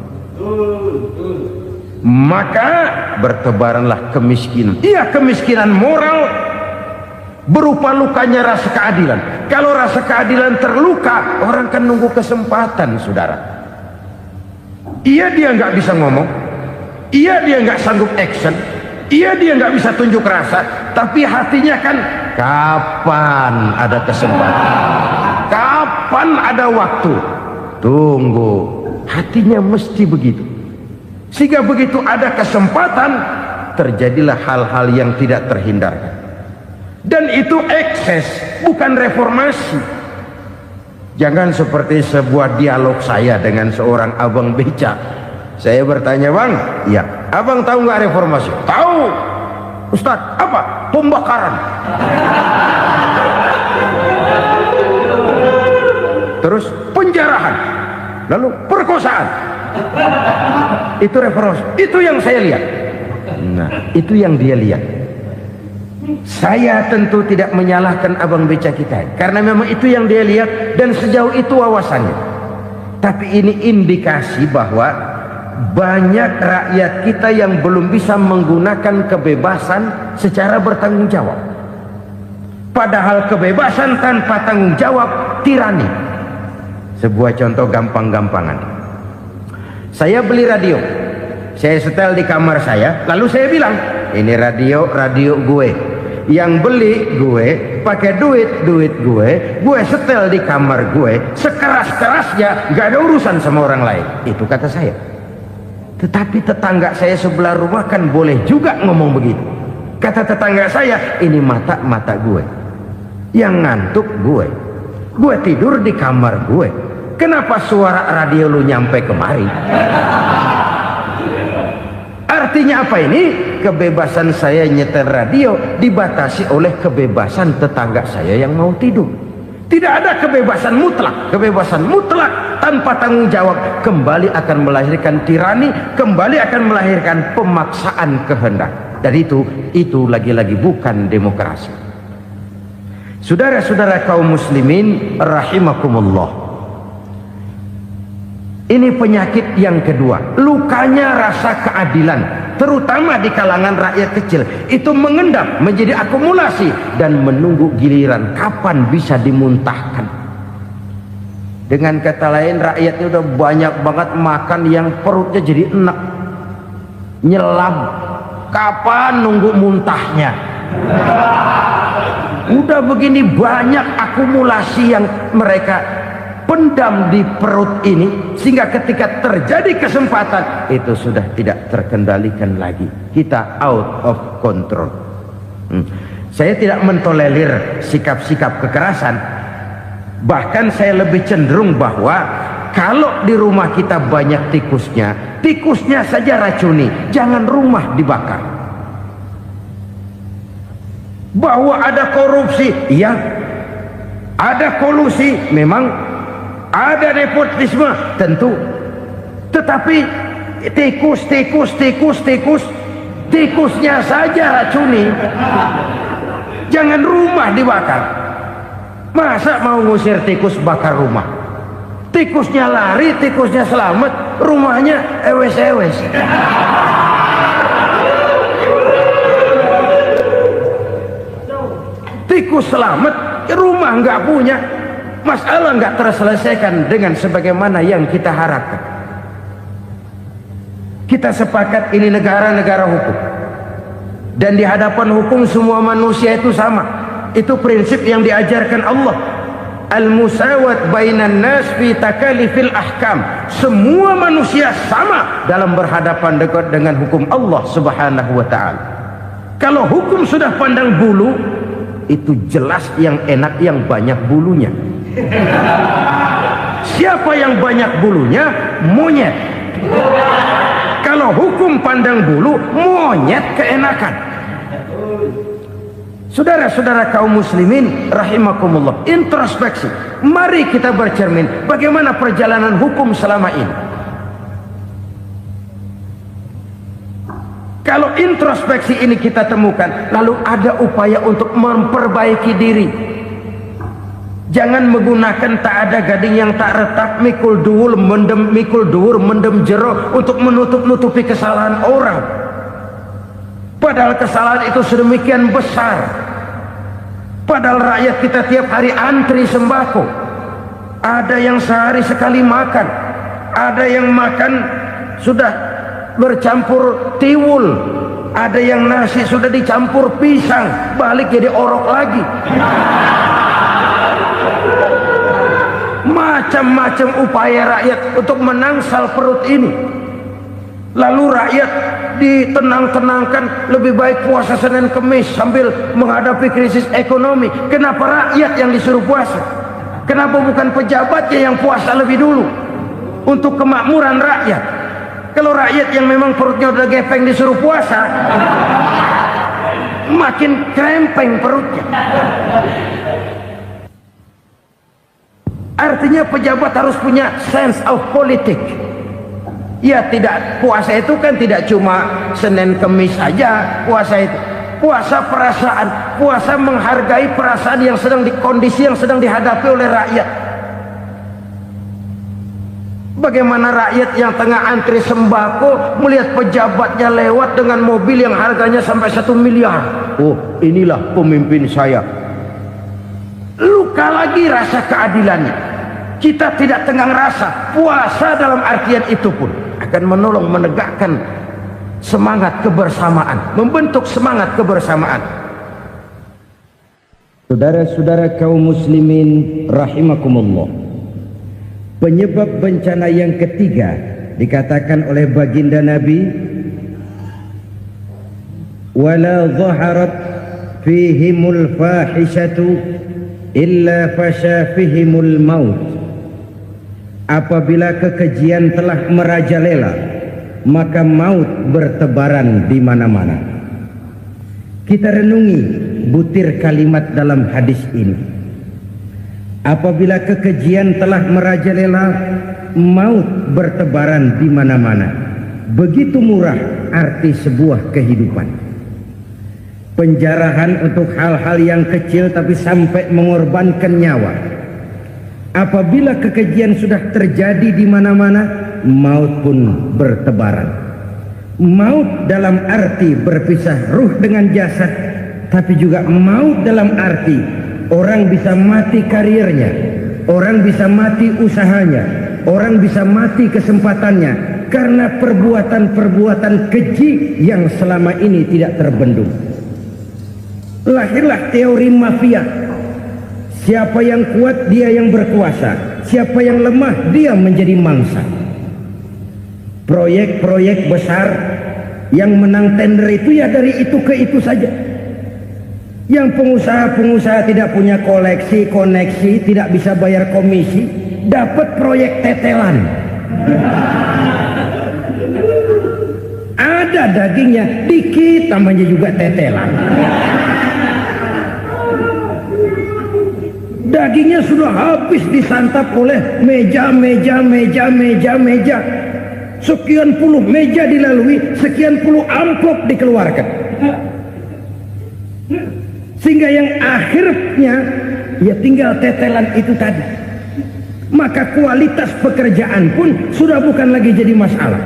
[SPEAKER 2] Maka bertebaranlah kemiskinan. Iya, kemiskinan moral berupa lukanya rasa keadilan. Kalau rasa keadilan terluka, orang kan nunggu kesempatan, saudara. Iya, dia nggak bisa ngomong, iya dia nggak sanggup action, iya dia nggak bisa tunjuk rasa, tapi hatinya kan, kapan ada kesempatan, kapan ada waktu, tunggu. Hatinya mesti begitu. Sehingga begitu ada kesempatan, terjadilah hal-hal yang tidak terhindarkan. Dan itu ekses, bukan reformasi. Jangan seperti sebuah dialog saya dengan seorang abang beca. Saya bertanya, bang, iya, abang tahu nggak reformasi? Tahu. Ustadz, apa? Pembakaran. terus penjarahan, lalu perkosaan. Itu reformasi, itu yang saya lihat. Nah, itu yang dia lihat. Saya tentu tidak menyalahkan abang beca kita, karena memang itu yang dia lihat dan sejauh itu wawasannya. Tapi ini indikasi bahwa banyak rakyat kita yang belum bisa menggunakan kebebasan secara bertanggung jawab. Padahal kebebasan tanpa tanggung jawab tirani. Sebuah contoh gampang-gampangan. Saya beli radio, saya setel di kamar saya, lalu saya bilang, ini radio gue. Yang beli gue, pakai duit gue setel di kamar gue, sekeras-kerasnya, gak ada urusan sama orang lain. Itu kata saya. Tetapi tetangga saya sebelah rumah kan boleh juga ngomong begitu. Kata tetangga saya, ini mata gue, yang ngantuk gue tidur di kamar gue, kenapa suara radio lu nyampe kemari? Artinya apa ini? Kebebasan saya nyetel radio dibatasi oleh kebebasan tetangga saya yang mau tidur. Tidak ada kebebasan mutlak. Kebebasan mutlak tanpa tanggung jawab kembali akan melahirkan tirani, kembali akan melahirkan pemaksaan kehendak. Dan itu lagi-lagi bukan demokrasi. Saudara-saudara kaum muslimin rahimakumullah. Ini penyakit yang kedua, lukanya rasa keadilan, terutama di kalangan rakyat kecil. Itu mengendap menjadi akumulasi dan menunggu giliran kapan bisa dimuntahkan. Dengan kata lain, rakyatnya udah banyak banget makan yang perutnya jadi enak, nyelam. Kapan nunggu muntahnya? Udah begini banyak akumulasi yang mereka pendam di perut ini, sehingga ketika terjadi kesempatan itu sudah tidak terkendalikan lagi. Kita out of control. Saya tidak mentolerir sikap-sikap kekerasan. Bahkan saya lebih cenderung bahwa kalau di rumah kita banyak tikusnya saja racuni, jangan rumah dibakar. Bahwa ada korupsi, iya. Ada kolusi, memang. Ada nepotisme, tentu. Tetapi tikusnya saja racuni. Jangan rumah dibakar. Masa mau ngusir tikus bakar rumah? Tikusnya lari, tikusnya selamat, rumahnya ewes-ewes. Tikus selamat, rumah nggak punya. Masalah nggak terselesaikan dengan sebagaimana yang kita harapkan. Kita sepakat ini negara hukum, dan di hadapan hukum semua manusia itu sama. Itu prinsip yang diajarkan Allah. Al-musawat bainan nas fi takalifil ahkam. Semua manusia sama dalam berhadapan dengan hukum Allah Subhanahu wa ta'ala. Kalau hukum sudah pandang bulu, itu jelas yang enak yang banyak bulunya. Siapa yang banyak bulunya? Monyet. Kalau hukum pandang bulu, monyet keenakan. Saudara-saudara kaum muslimin rahimakumullah, introspeksi. Mari kita bercermin bagaimana perjalanan hukum selama ini. Kalau introspeksi ini kita temukan, lalu ada upaya untuk memperbaiki diri. Jangan menggunakan tak ada gading yang tak retak, mikul duwur mendem jero untuk menutup-nutupi kesalahan orang. Padahal kesalahan itu sedemikian besar. Padahal rakyat kita tiap hari antri sembako. Ada yang sehari sekali makan, ada yang makan sudah bercampur tiwul, ada yang nasi sudah dicampur pisang, balik jadi orok lagi. Macam-macam upaya rakyat untuk menangsal perut ini. Lalu rakyat ditenang-tenangkan, lebih baik puasa Senin Kemis sambil menghadapi krisis ekonomi. Kenapa rakyat yang disuruh puasa? Kenapa bukan pejabatnya yang puasa lebih dulu untuk kemakmuran rakyat? Kalau rakyat yang memang perutnya udah gepeng disuruh puasa, makin krempeng perutnya. Artinya pejabat harus punya sense of politik. Ya, tidak, puasa itu kan tidak cuma Senin Kemis aja puasa itu. Puasa perasaan, puasa menghargai perasaan yang sedang kondisi yang sedang dihadapi oleh rakyat. Bagaimana rakyat yang tengah antri sembako melihat pejabatnya lewat dengan mobil yang harganya sampai 1 miliar. Oh, inilah pemimpin saya. Luka lagi rasa keadilannya. Kita tidak tenggang rasa. Puasa dalam artian itu pun akan menolong menegakkan semangat kebersamaan, membentuk semangat kebersamaan. Saudara-saudara kaum muslimin rahimakumullah, penyebab bencana yang ketiga dikatakan oleh baginda Nabi, wala zaharat fihimul fahishatu illa fasha fihimul maut. Apabila kekejian telah merajalela, maka maut bertebaran di mana-mana. Kita renungi butir kalimat dalam hadis ini. Apabila kekejian telah merajalela, maut bertebaran di mana-mana. Begitu murah arti sebuah kehidupan. Penjarahan untuk hal-hal yang kecil tapi sampai mengorbankan nyawa. Apabila kekejian sudah terjadi di mana-mana, maut pun bertebaran. Maut dalam arti berpisah ruh dengan jasad, tapi juga maut dalam arti orang bisa mati karirnya, orang bisa mati usahanya, orang bisa mati kesempatannya karena perbuatan-perbuatan keji yang selama ini tidak terbendung. Lahirlah teori mafia. Siapa yang kuat dia yang berkuasa, siapa yang lemah dia menjadi mangsa. Proyek-proyek besar yang menang tender itu ya dari itu ke itu saja. Yang pengusaha-pengusaha tidak punya koleksi, koneksi, tidak bisa bayar komisi, dapat proyek tetelan. Ada dagingnya, dikit namanya juga tetelan. Dagingnya sudah habis disantap oleh meja. Sekian puluh meja dilalui, sekian puluh amplop dikeluarkan. Sehingga yang akhirnya ya tinggal tetelan itu tadi. Maka kualitas pekerjaan pun sudah bukan lagi jadi masalah.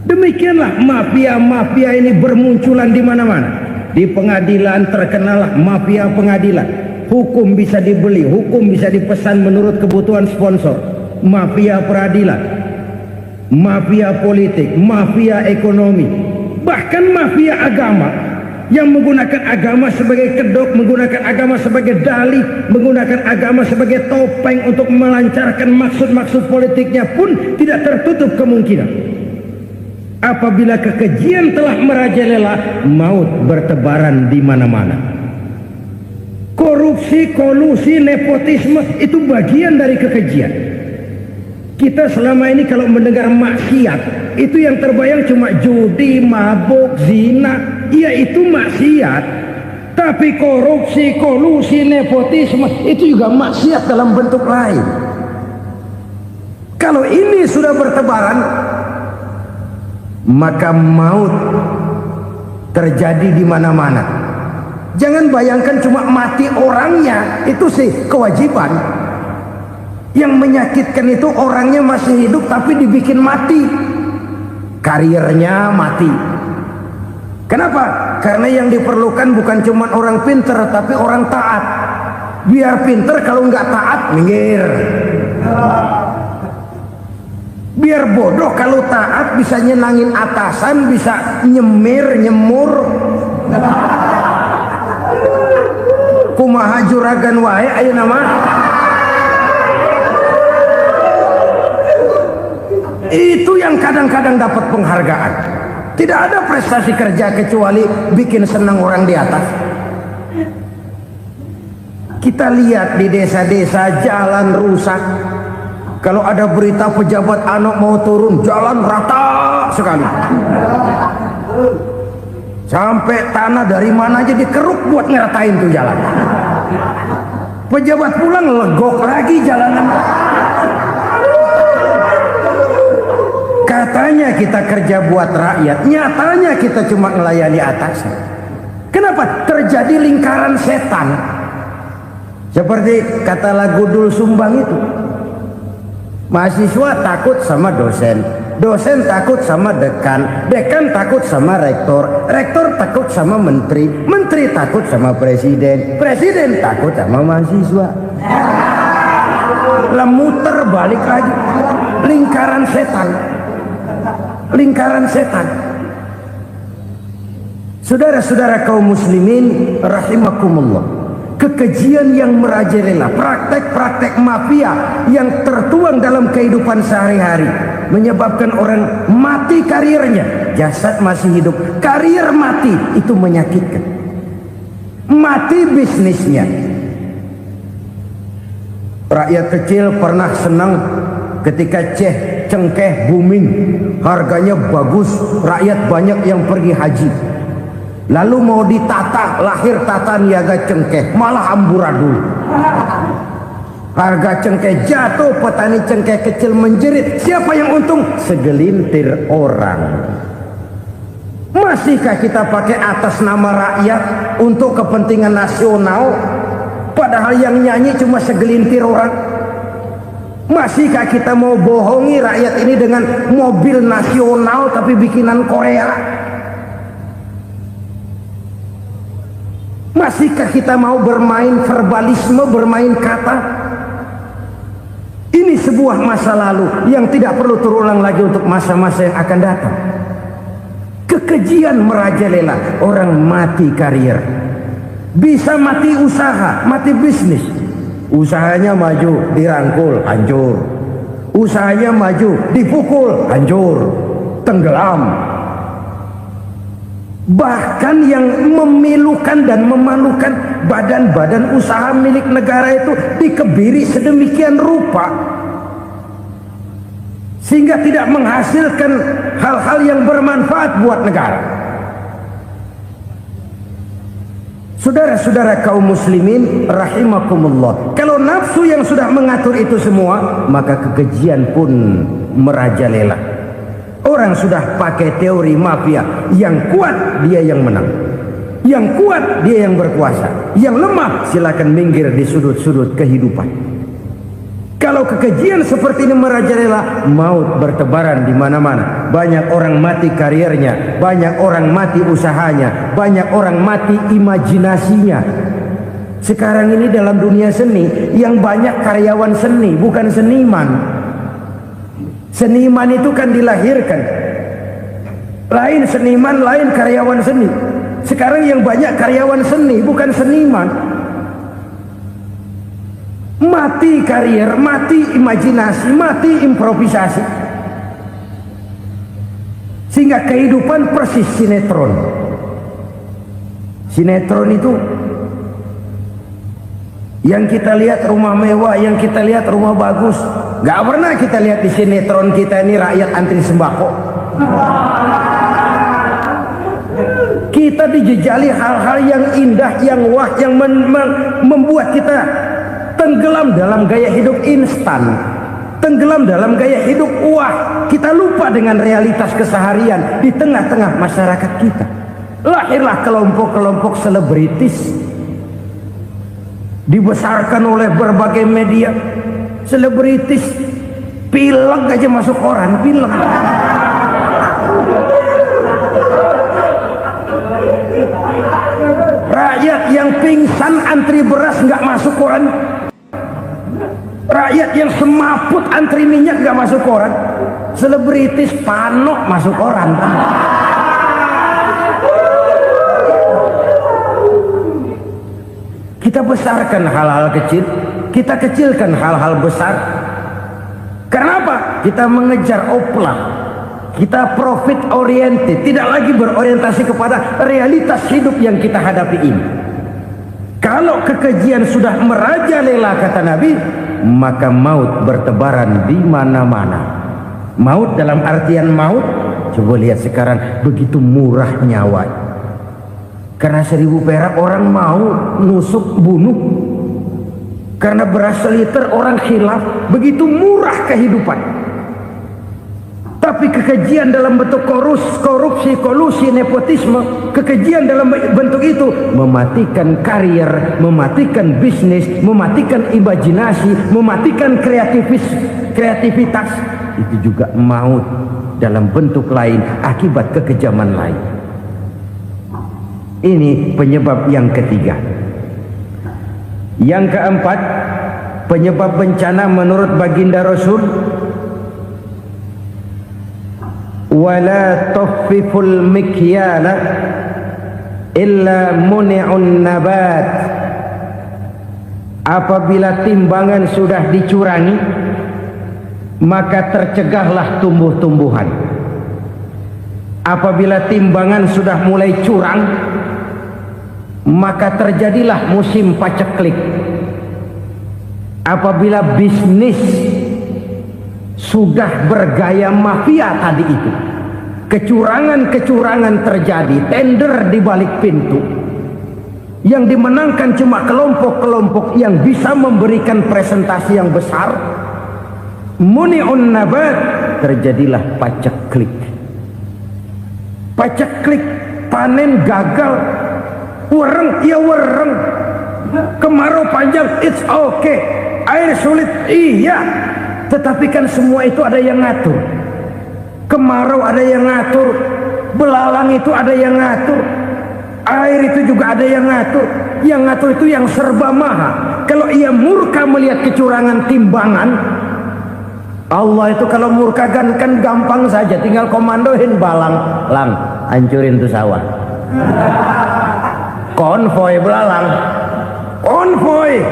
[SPEAKER 2] Demikianlah mafia-mafia ini bermunculan di mana-mana. Di pengadilan terkenallah mafia pengadilan. Hukum bisa dibeli, hukum bisa dipesan menurut kebutuhan sponsor. Mafia peradilan, mafia politik, mafia ekonomi, bahkan mafia agama yang menggunakan agama sebagai kedok, menggunakan agama sebagai dalih, menggunakan agama sebagai topeng untuk melancarkan maksud-maksud politiknya pun tidak tertutup kemungkinan. Apabila kekejian telah merajalela, maut bertebaran di mana-mana. Korupsi, kolusi, nepotisme itu bagian dari kekejian. Kita selama ini kalau mendengar maksiat, itu yang terbayang cuma judi, mabuk, zina. Ya itu maksiat. Tapi korupsi, kolusi, nepotisme itu juga maksiat dalam bentuk lain. Kalau ini sudah bertebaran, maka maut terjadi di mana-mana. Jangan bayangkan cuma mati orangnya, itu sih kewajiban. Yang menyakitkan itu orangnya masih hidup tapi dibikin mati, karirnya mati. Kenapa? Karena yang diperlukan bukan cuma orang pinter tapi orang taat. Biar pinter, kalau nggak taat minggir. Biar bodoh, kalau taat bisa nyenangin atasan, bisa nyemur. Kumaha juragan wae ayo nama. Itu yang kadang-kadang dapat penghargaan. Tidak ada prestasi kerja kecuali bikin senang orang di atas. Kita lihat di desa-desa jalan rusak. Kalau ada berita pejabat anak mau turun, jalan rata sekali. Sampai tanah dari mana aja dikeruk buat ngeratain tuh jalan. Pejabat pulang legok lagi jalanan. Katanya kita kerja buat rakyat, nyatanya kita cuma melayani atasan. Kenapa? Terjadi lingkaran setan. Seperti kata lagu Dul Sumbang itu. Mahasiswa takut sama dosen, dosen takut sama dekan, dekan takut sama rektor, rektor takut sama menteri, menteri takut sama presiden, presiden takut sama mahasiswa. Muter balik lagi. Lingkaran setan. Lingkaran setan. Saudara-saudara kaum muslimin rahimakumullah, kekejian yang merajalela, praktek-praktek mafia yang tertuang dalam kehidupan sehari-hari menyebabkan orang mati karirnya, jasad masih hidup, karir mati, itu menyakitkan. Mati bisnisnya. Rakyat kecil pernah senang ketika cengkeh booming, harganya bagus, rakyat banyak yang pergi haji. Lalu mau ditata, lahir tata niaga cengkeh, malah amburadul. Harga cengkeh jatuh, petani cengkeh kecil menjerit. Siapa yang untung? Segelintir orang. Masihkah kita pakai atas nama rakyat untuk kepentingan nasional, padahal yang nyanyi cuma segelintir orang? Masihkah kita mau bohongi rakyat ini dengan mobil nasional tapi bikinan Korea? Masihkah kita mau bermain verbalisme, bermain kata? Ini sebuah masa lalu yang tidak perlu terulang lagi untuk masa-masa yang akan datang. Kekejian merajalela, orang mati karir, bisa mati usaha, mati bisnis. Usahanya maju, dirangkul, hancur. Usahanya maju, dipukul, hancur, tenggelam. Bahkan yang memilukan dan memalukan badan-badan usaha milik negara itu dikebiri sedemikian rupa sehingga tidak menghasilkan hal-hal yang bermanfaat buat negara. Saudara-saudara kaum muslimin rahimakumullah, kalau nafsu yang sudah mengatur itu semua, maka kekejian pun merajalela. Orang sudah pakai teori mafia, yang kuat dia yang menang, yang kuat dia yang berkuasa, yang lemah silakan minggir di sudut-sudut kehidupan. Kalau kekejian seperti ini merajalela, maut bertebaran di mana-mana. Banyak orang mati karirnya, banyak orang mati usahanya, banyak orang mati imajinasinya. Sekarang ini dalam dunia seni yang banyak karyawan seni, bukan seniman. Seniman itu kan dilahirkan, lain seniman, lain karyawan seni. Sekarang yang banyak karyawan seni, bukan seniman. Mati karir, mati imajinasi, mati improvisasi, sehingga kehidupan persis sinetron. Sinetron itu yang kita lihat rumah mewah, yang kita lihat rumah bagus. Gak pernah kita lihat di sinetron kita ini rakyat antri sembako. Kita dijejali hal-hal yang indah, yang wah, yang membuat kita tenggelam dalam gaya hidup instan, tenggelam dalam gaya hidup wah. Kita lupa dengan realitas keseharian di tengah-tengah masyarakat kita. Lahirlah kelompok-kelompok selebritis, dibesarkan oleh berbagai media. Selebritis pilek aja masuk koran, pilek. Rakyat yang pingsan antri beras nggak masuk koran. Rakyat yang semaput antri minyak nggak masuk koran. Selebritis panok masuk koran. Kita besarkan hal-hal kecil, kita kecilkan hal-hal besar. Kenapa? Kita mengejar oplah, kita profit oriented, tidak lagi berorientasi kepada realitas hidup yang kita hadapi ini. Kalau kekejian sudah merajalela, kata Nabi, maka maut bertebaran di mana-mana. Maut dalam artian maut, coba lihat sekarang begitu murah nyawa. Karena 1000 perak orang mau nusuk bunuh. Karena beras seliter orang khilaf, begitu murah kehidupan. Tapi kekejian dalam bentuk korupsi, kolusi, nepotisme, kekejian dalam bentuk itu mematikan karier, mematikan bisnis, mematikan imajinasi, mematikan kreativitas. Itu juga maut dalam bentuk lain akibat kekejaman lain. Ini penyebab yang ketiga. Yang keempat, penyebab bencana menurut baginda Rasul, wala tukhfiful mikyala illa muni'un nabat. Apabila timbangan sudah dicurangi, maka tercegahlah tumbuh-tumbuhan. Apabila timbangan sudah mulai curang, maka terjadilah musim paceklik. Apabila bisnis sudah bergaya mafia tadi itu, kecurangan-kecurangan terjadi, tender di balik pintu, yang dimenangkan cuma kelompok-kelompok yang bisa memberikan presentasi yang besar, muni'un nabat, terjadilah paceklik. Paceklik, panen gagal, wereng ya wereng, kemarau panjang it's okay, air sulit iya, tetapi kan semua itu ada yang ngatur. Kemarau ada yang ngatur, belalang itu ada yang ngatur, air itu juga ada yang ngatur. Yang ngatur itu yang serba maha. Kalau ia murka melihat kecurangan timbangan, Allah itu kalau murka kan gampang saja, tinggal komandoin balang, lang hancurin tuh sawah. Konvoy belalang, konvoy.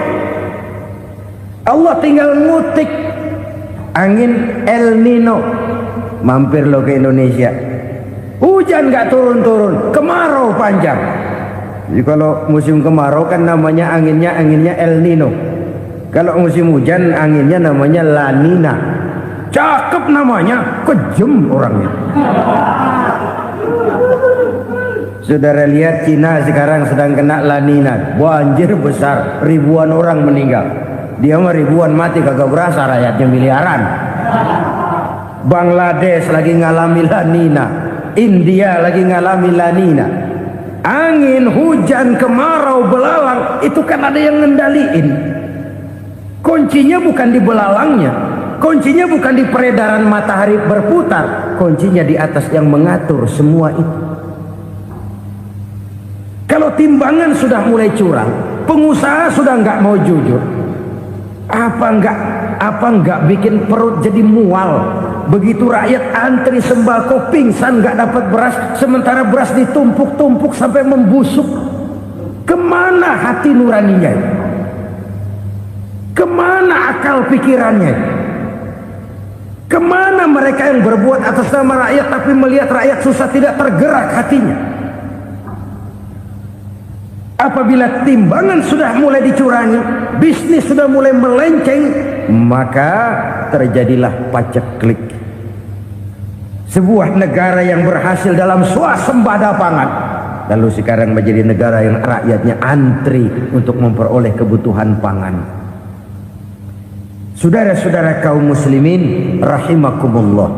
[SPEAKER 2] Allah tinggal ngutik angin El Nino, mampir lo ke Indonesia, hujan nggak turun-turun, kemarau panjang. Jadi kalau musim kemarau kan namanya anginnya El Nino. Kalau musim hujan anginnya namanya La Nina. Cakep namanya, kejem orangnya. Saudara lihat Cina sekarang sedang kena La Nina, banjir besar, ribuan orang meninggal. Dia mah ribuan mati kagak berasa, rakyatnya miliaran. Bangladesh lagi ngalami La Nina, India lagi ngalami La Nina. Angin, hujan, kemarau, belalang itu kan ada yang ngendaliin. Kuncinya bukan di belalangnya, kuncinya bukan di peredaran matahari berputar, kuncinya di atas yang mengatur semua itu. Kalau timbangan sudah mulai curang, pengusaha sudah nggak mau jujur, apa enggak bikin perut jadi mual. Begitu rakyat antri sembako pingsan nggak dapat beras, sementara beras ditumpuk-tumpuk sampai membusuk. Kemana hati nuraninya? Kemana akal pikirannya? Kemana mereka yang berbuat atas nama rakyat tapi melihat rakyat susah tidak tergerak hatinya? Apabila timbangan sudah mulai dicurangi, bisnis sudah mulai melenceng, maka terjadilah paceklik. Sebuah negara yang berhasil dalam swasembada pangan, lalu sekarang menjadi negara yang rakyatnya antri untuk memperoleh kebutuhan pangan. Saudara-saudara kaum muslimin rahimakumullah,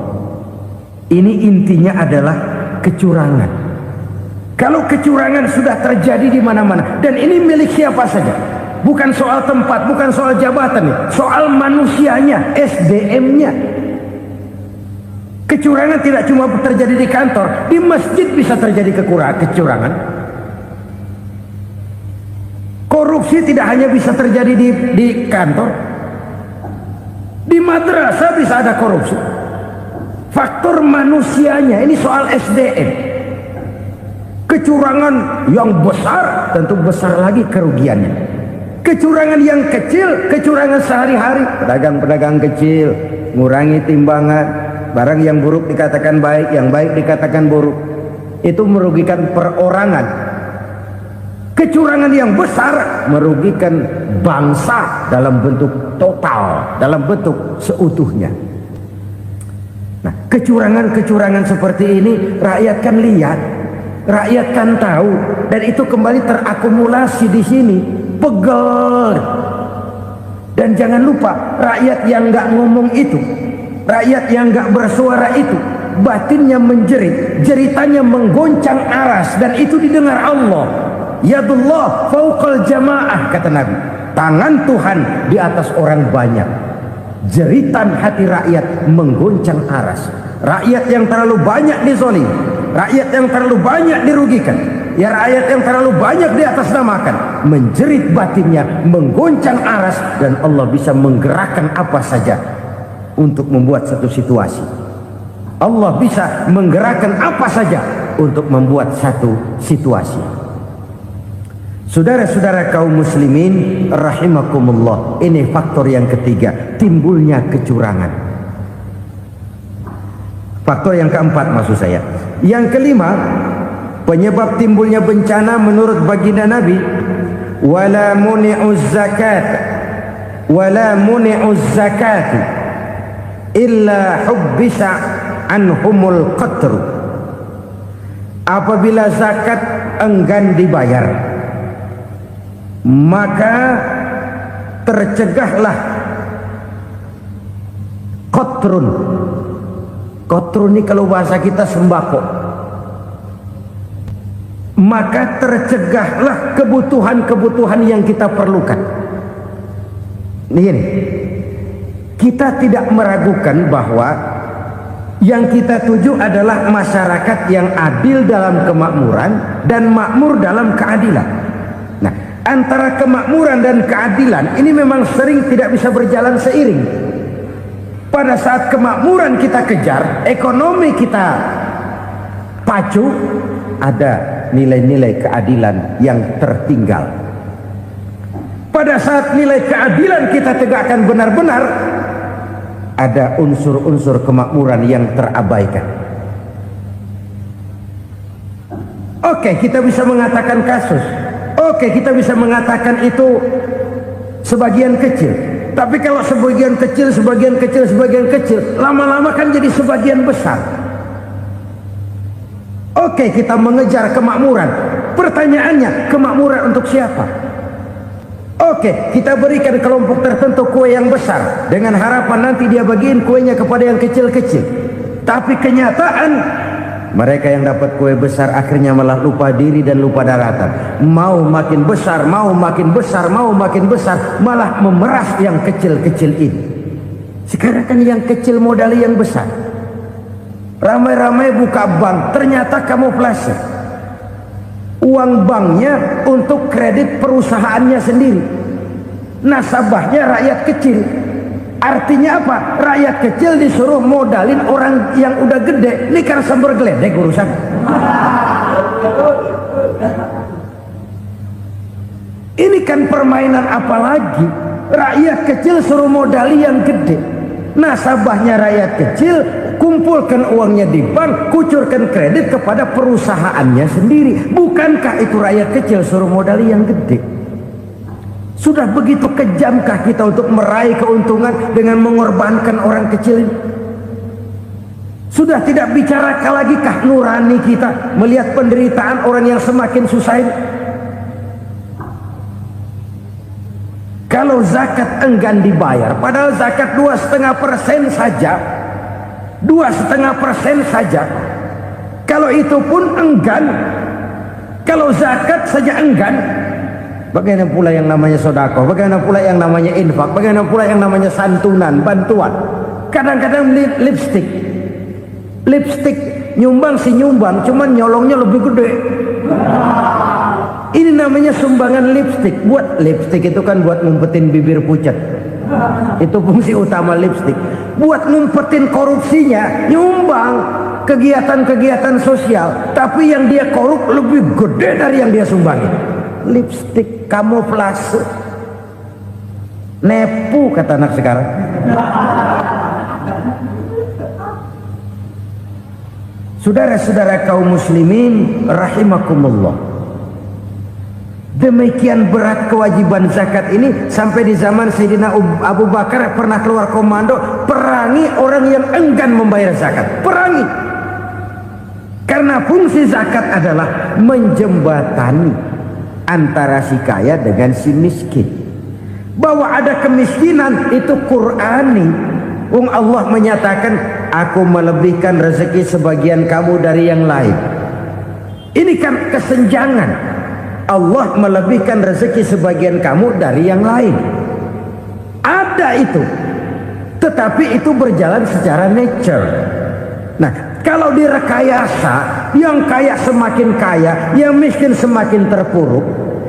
[SPEAKER 2] ini intinya adalah kecurangan. Kalau kecurangan sudah terjadi di mana-mana, dan ini milik siapa saja, bukan soal tempat, bukan soal jabatan, soal manusianya, SDM-nya. Kecurangan tidak cuma terjadi di kantor, di masjid bisa terjadi kecurangan. Korupsi tidak hanya bisa terjadi di kantor, di madrasah bisa ada korupsi. Faktor manusianya, ini soal SDM. Kecurangan yang besar tentu besar lagi kerugiannya. Kecurangan yang kecil, kecurangan sehari-hari, pedagang-pedagang kecil ngurangi timbangan, barang yang buruk dikatakan baik, yang baik dikatakan buruk, itu merugikan perorangan. Kecurangan yang besar merugikan bangsa dalam bentuk total, dalam bentuk seutuhnya. Nah, kecurangan-kecurangan seperti ini rakyat kan lihat, rakyat kan tahu, dan itu kembali terakumulasi di sini, pegel. Dan jangan lupa, rakyat yang nggak ngomong itu, rakyat yang nggak bersuara itu, batinnya menjerit, jeritannya menggoncang aras, dan itu didengar Allah. Yadullah fauqal jamaah, kata Nabi. Tangan Tuhan di atas orang banyak. Jeritan hati rakyat menggoncang aras. Rakyat yang terlalu banyak dizolim, rakyat yang terlalu banyak dirugikan, ya rakyat yang terlalu banyak di atas namakan, menjerit batinnya, menggoncang aras, dan Allah bisa menggerakkan apa saja untuk membuat satu situasi. Allah bisa menggerakkan apa saja untuk membuat satu situasi. Saudara-saudara kaum muslimin rahimakumullah, ini faktor yang ketiga, timbulnya kecurangan. Faktor yang keempat maksud saya. Yang kelima, penyebab timbulnya bencana menurut baginda Nabi, wala muni'uz zakat wala muni'uz zakat illa hubbisa anhumul qatru. Apabila zakat enggan dibayar, maka tercegahlah qatrun. Qatrun ini kalau bahasa kita sembako. Maka tercegahlah kebutuhan-kebutuhan yang kita perlukan. Ini, kita tidak meragukan bahwa yang kita tuju adalah masyarakat yang adil dalam kemakmuran dan makmur dalam keadilan. Nah, antara kemakmuran dan keadilan ini memang sering tidak bisa berjalan seiring. Pada saat kemakmuran kita kejar, ekonomi kita pacu, ada nilai-nilai keadilan yang tertinggal. Pada saat nilai keadilan kita tegakkan benar-benar, ada unsur-unsur kemakmuran yang terabaikan. Oke, kita bisa mengatakan kasus. Oke, kita bisa mengatakan itu sebagian kecil. Tapi kalau sebagian kecil, lama-lama kan jadi sebagian besar. Oke, kita mengejar kemakmuran. Pertanyaannya, kemakmuran untuk siapa? Oke, kita berikan kelompok tertentu kue yang besar dengan harapan nanti dia bagiin kuenya kepada yang kecil-kecil. Tapi kenyataan, mereka yang dapat kue besar akhirnya malah lupa diri dan lupa daratan. Mau makin besar, mau makin besar, mau makin besar, malah memeras yang kecil-kecil ini. Sekarang kan yang kecil modali yang besar. Ramai-ramai buka bank, ternyata kamuflase. Uang banknya untuk kredit perusahaannya sendiri. Nasabahnya rakyat kecil. Artinya apa? Rakyat kecil disuruh modalin orang yang udah gede. Ini karena sambar geledek urusan. Ini kan permainan apa lagi? Rakyat kecil suruh modali yang gede. Nasabahnya rakyat kecil, kumpulkan uangnya di bank, kucurkan kredit kepada perusahaannya sendiri. Bukankah itu rakyat kecil suruh modali yang gede? Sudah begitu kejamkah kita untuk meraih keuntungan dengan mengorbankan orang kecil ini? Sudah tidak bicara lagi kah nurani kita melihat penderitaan orang yang semakin susah ini? Kalau zakat enggan dibayar, padahal zakat 2,5% saja, 2,5% saja. Kalau itu pun enggan, kalau zakat saja enggan, bagaimana pula yang namanya sedekah, bagaimana pula yang namanya infak, bagaimana pula yang namanya santunan, bantuan. Kadang-kadang lipstick nyumbang si nyumbang, cuman nyolongnya lebih gede. Ini namanya sumbangan lipstick. Buat lipstick itu kan buat ngumpetin bibir pucat. Itu fungsi utama lipstick. Buat ngumpetin korupsinya, nyumbang kegiatan-kegiatan sosial, tapi yang dia korup lebih gede dari yang dia sumbangin. Lipstick kamuflase, nepu kata anak sekarang. Saudara-saudara kaum muslimin rahimakumullah, demikian berat kewajiban zakat ini sampai di zaman Sayyidina Abu Bakar pernah keluar komando perangi orang yang enggan membayar zakat. Perangi, karena fungsi zakat adalah menjembatani antara si kaya dengan si miskin, Bahwa ada kemiskinan itu Qur'ani. Allah menyatakan, aku melebihkan rezeki sebagian kamu dari yang lain. Ini kan kesenjangan. Allah melebihkan rezeki sebagian kamu dari yang lain. Ada itu. Tetapi itu berjalan secara nature. Nah, kalau direkayasa, yang kaya semakin kaya, yang miskin semakin terpuruk,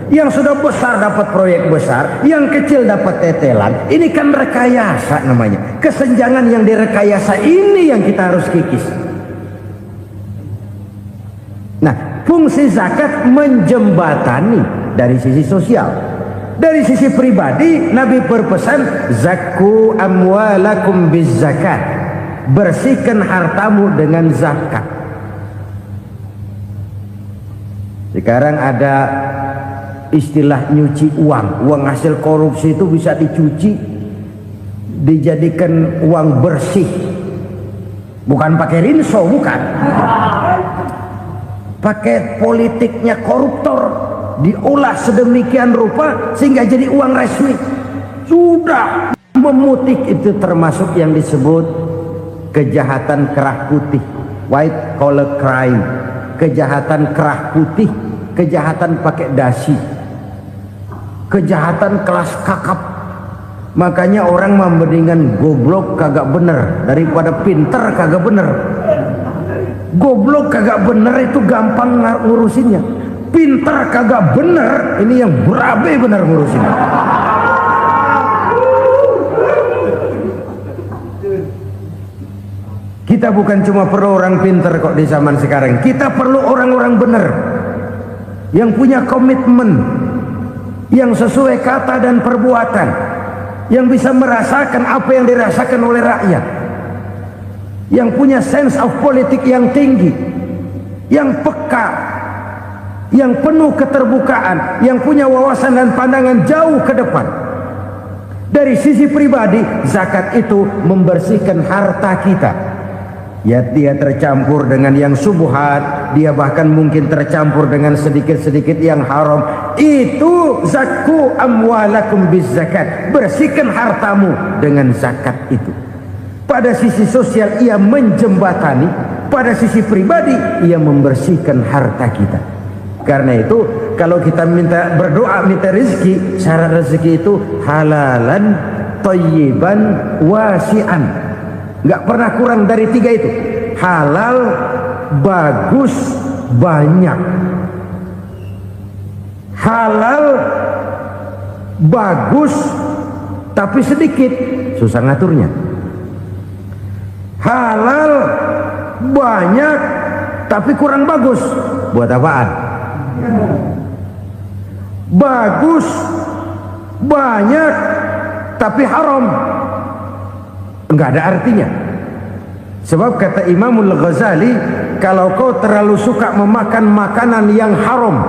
[SPEAKER 2] yang sudah besar dapat proyek besar, yang kecil dapat tetelan. Ini kan rekayasa namanya. Kesenjangan yang direkayasa ini yang kita harus kikis. Nah, fungsi zakat menjembatani dari sisi sosial. Dari sisi pribadi, Nabi berpesan, zakku amwalakum biz zakat. Bersihkan hartamu dengan zakat. Sekarang ada istilah nyuci uang. Uang hasil korupsi itu bisa dicuci, dijadikan uang bersih. Bukan pakai rinso, bukan. Pakai politiknya koruptor, diolah sedemikian rupa sehingga jadi uang resmi. Sudah memutik, itu termasuk yang disebut kejahatan kerah putih, white collar crime. Kejahatan kerah putih, kejahatan pakai dasi, kejahatan kelas kakap. Makanya orang mendingan goblok kagak bener daripada pinter kagak bener. Goblok kagak bener itu gampang ngurusinnya. Pinter kagak bener, ini yang berabe bener ngurusinnya. Kita bukan cuma perlu orang pinter kok di zaman sekarang. Kita perlu orang-orang bener yang punya komitmen, yang sesuai kata dan perbuatan, yang bisa merasakan apa yang dirasakan oleh rakyat, yang punya sense of politik yang tinggi, yang peka, yang penuh keterbukaan, yang punya wawasan dan pandangan jauh ke depan. Dari sisi pribadi, zakat itu membersihkan harta kita. Ya, dia tercampur dengan yang subuhat, dia bahkan mungkin tercampur dengan sedikit-sedikit yang haram. Itu zakku amwalakum biz zakat. Bersihkan hartamu dengan zakat itu. Pada sisi sosial ia menjembatani, pada sisi pribadi ia membersihkan harta kita. Karena itu kalau kita minta berdoa minta rezeki, syarat rezeki itu halalan thayyiban wasi'an. Nggak pernah kurang dari 3 itu. Halal, bagus, banyak. Halal, bagus, tapi sedikit, susah ngaturnya. Halal, banyak, tapi kurang bagus. Buat apaan? Bagus, banyak, tapi haram. Enggak ada artinya. Sebab kata Imamul Ghazali, kalau kau terlalu suka memakan makanan yang haram,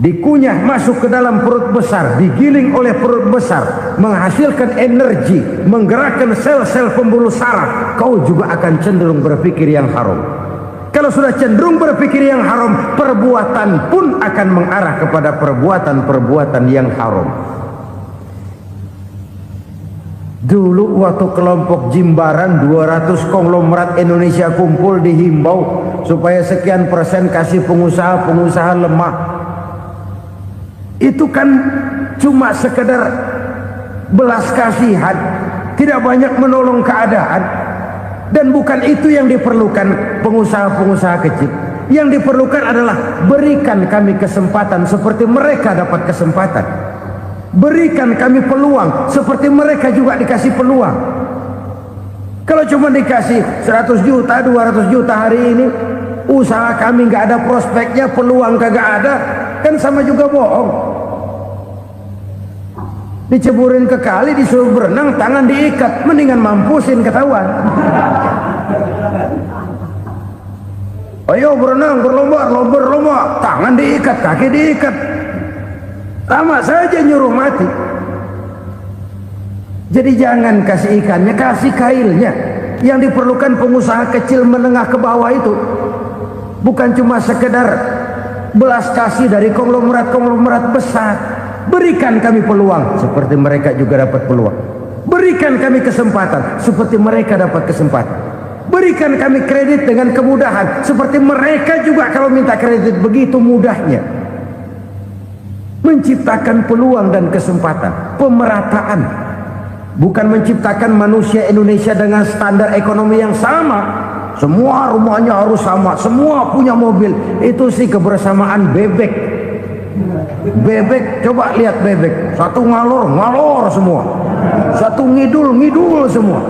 [SPEAKER 2] dikunyah masuk ke dalam perut besar, digiling oleh perut besar, menghasilkan energi, menggerakkan sel-sel pembuluh saraf, kau juga akan cenderung berpikir yang haram. Kalau sudah cenderung berpikir yang haram, perbuatan pun akan mengarah kepada perbuatan-perbuatan yang haram. Dulu waktu kelompok Jimbaran 200 konglomerat Indonesia kumpul dihimbau supaya sekian persen kasih pengusaha lemah. Itu kan cuma sekedar belas kasihan, tidak banyak menolong keadaan. Dan bukan itu yang diperlukan pengusaha-pengusaha kecil. Yang diperlukan adalah berikan kami kesempatan seperti mereka dapat kesempatan. Berikan kami peluang seperti mereka juga dikasih peluang. Kalau cuma dikasih 100 juta, 200 juta hari ini, usaha kami nggak ada prospeknya, peluang kagak ada, kan sama juga bohong. Diceburin ke kali, disuruh berenang, tangan diikat, mendingan mampusin ketahuan. Ayo berenang, berlomba, tangan diikat, kaki diikat, sama saja nyuruh mati. Jadi jangan kasih ikannya, kasih kailnya. Yang diperlukan pengusaha kecil menengah ke bawah itu bukan cuma sekedar belas kasih dari konglomerat besar. Berikan kami peluang seperti mereka juga dapat peluang. Berikan kami kesempatan seperti mereka dapat kesempatan. Berikan kami kredit dengan kemudahan seperti mereka juga kalau minta kredit begitu mudahnya. Menciptakan peluang dan kesempatan, pemerataan. Bukan menciptakan manusia Indonesia dengan standar ekonomi yang sama. Semua rumahnya harus sama, semua punya mobil. Itu sih kebersamaan bebek. Bebek, coba lihat bebek. Satu ngalor semua. Satu ngidul semua.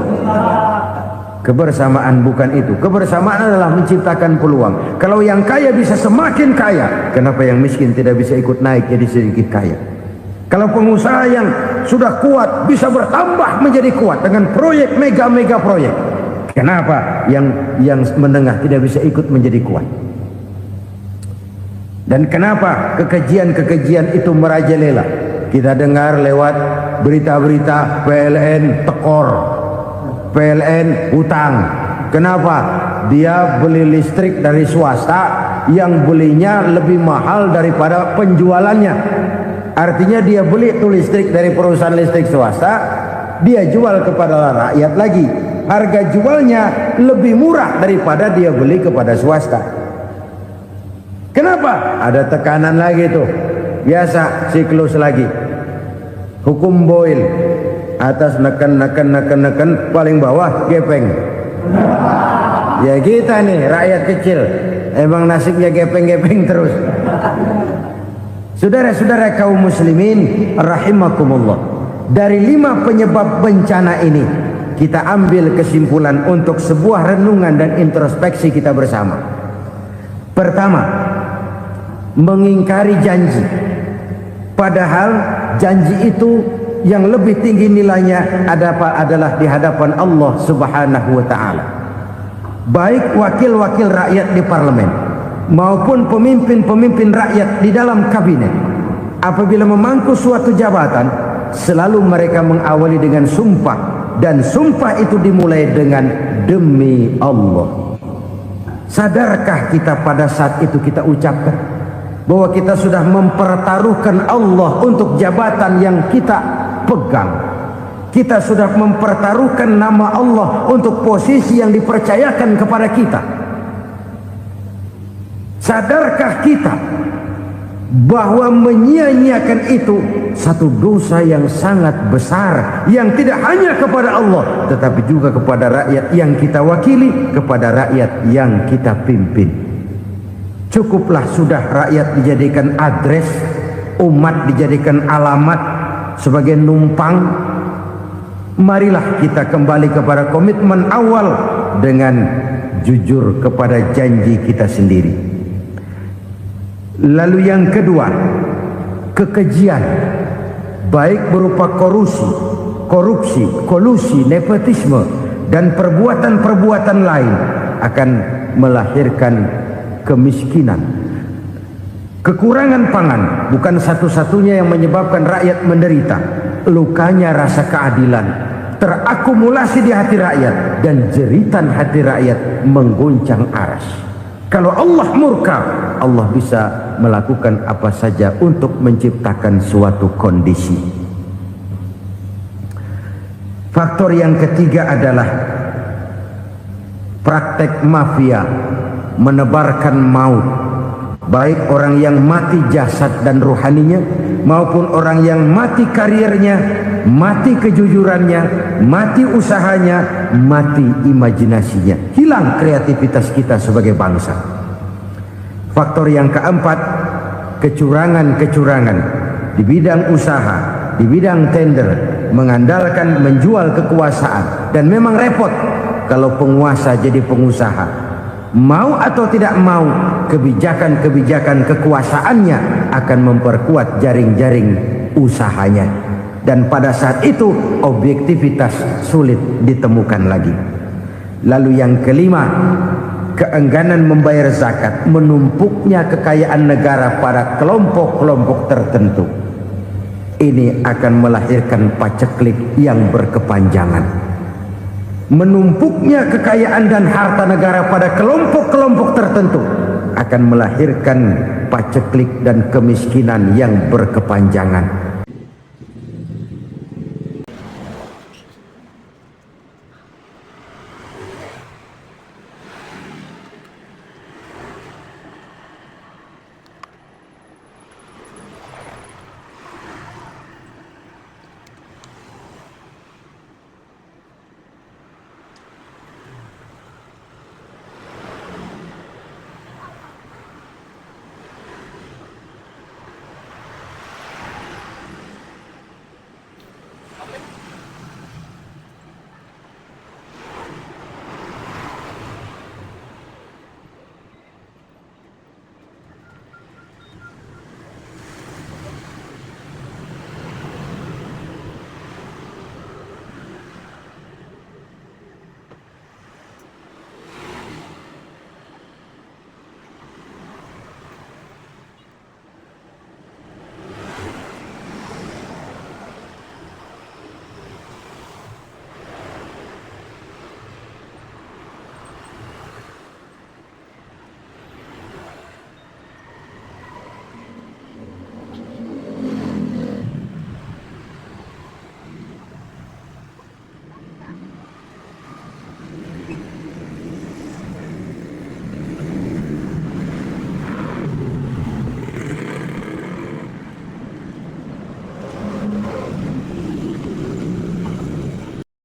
[SPEAKER 2] Kebersamaan bukan itu. Kebersamaan adalah menciptakan peluang. Kalau yang kaya bisa semakin kaya, kenapa yang miskin tidak bisa ikut naik jadi sedikit kaya? Kalau pengusaha yang sudah kuat bisa bertambah menjadi kuat dengan proyek mega proyek, kenapa yang menengah tidak bisa ikut menjadi kuat? Dan kenapa kekejian itu merajalela? Kita dengar lewat berita-berita PLN tekor, PLN hutang. Kenapa? Dia beli listrik dari swasta yang belinya lebih mahal daripada penjualannya. Artinya dia beli itu listrik dari perusahaan listrik swasta, dia jual kepada rakyat lagi. Harga jualnya lebih murah daripada dia beli kepada swasta. Kenapa? Ada tekanan lagi tuh. Biasa siklus lagi. Hukum Boyle. Atas neken, paling bawah gepeng. Ya kita nih rakyat kecil, emang nasibnya gepeng terus. Saudara-saudara kaum muslimin rahimakumullah, dari 5 penyebab bencana ini kita ambil kesimpulan untuk sebuah renungan dan introspeksi kita bersama. Pertama, mengingkari janji, padahal janji itu yang lebih tinggi nilainya adalah di hadapan Allah Subhanahu wa ta'ala. Baik wakil-wakil rakyat di parlemen maupun pemimpin-pemimpin rakyat di dalam kabinet, apabila memangku suatu jabatan, selalu mereka mengawali dengan sumpah, dan sumpah itu dimulai dengan demi Allah. Sadarkah kita pada saat itu kita ucapkan bahwa kita sudah mempertaruhkan Allah untuk jabatan yang kita pegang? Kita sudah mempertaruhkan nama Allah untuk posisi yang dipercayakan kepada kita. Sadarkah kita bahwa menyia-nyiakan itu satu dosa yang sangat besar, yang tidak hanya kepada Allah tetapi juga kepada rakyat yang kita wakili, kepada rakyat yang kita pimpin? Cukuplah sudah rakyat dijadikan adres, umat dijadikan alamat sebagai numpang. Marilah kita kembali kepada komitmen awal dengan jujur kepada janji kita sendiri. Lalu yang kedua, kekejian, baik berupa korupsi, kolusi, nepotisme, dan perbuatan-perbuatan lain akan melahirkan kemiskinan. Kekurangan pangan bukan satu-satunya yang menyebabkan rakyat menderita. Lukanya rasa keadilan terakumulasi di hati rakyat, dan jeritan hati rakyat mengguncang aras. Kalau Allah murka, Allah bisa melakukan apa saja untuk menciptakan suatu kondisi. Faktor yang ketiga adalah praktek mafia menebarkan maut, baik orang yang mati jasad dan rohaninya maupun orang yang mati karirnya, mati kejujurannya, mati usahanya, mati imajinasinya. Hilang kreativitas kita sebagai bangsa. Faktor yang keempat, kecurangan-kecurangan di bidang usaha, di bidang tender, mengandalkan menjual kekuasaan. Dan memang repot kalau penguasa jadi pengusaha. Mau atau tidak mau, kebijakan-kebijakan kekuasaannya akan memperkuat jaring-jaring usahanya. Dan pada saat itu objektivitas sulit ditemukan lagi. Lalu yang kelima, keengganan membayar zakat, menumpuknya kekayaan negara pada kelompok-kelompok tertentu. Ini akan melahirkan paceklik yang berkepanjangan. Menumpuknya kekayaan dan harta negara pada kelompok-kelompok tertentu akan melahirkan paceklik dan kemiskinan yang berkepanjangan.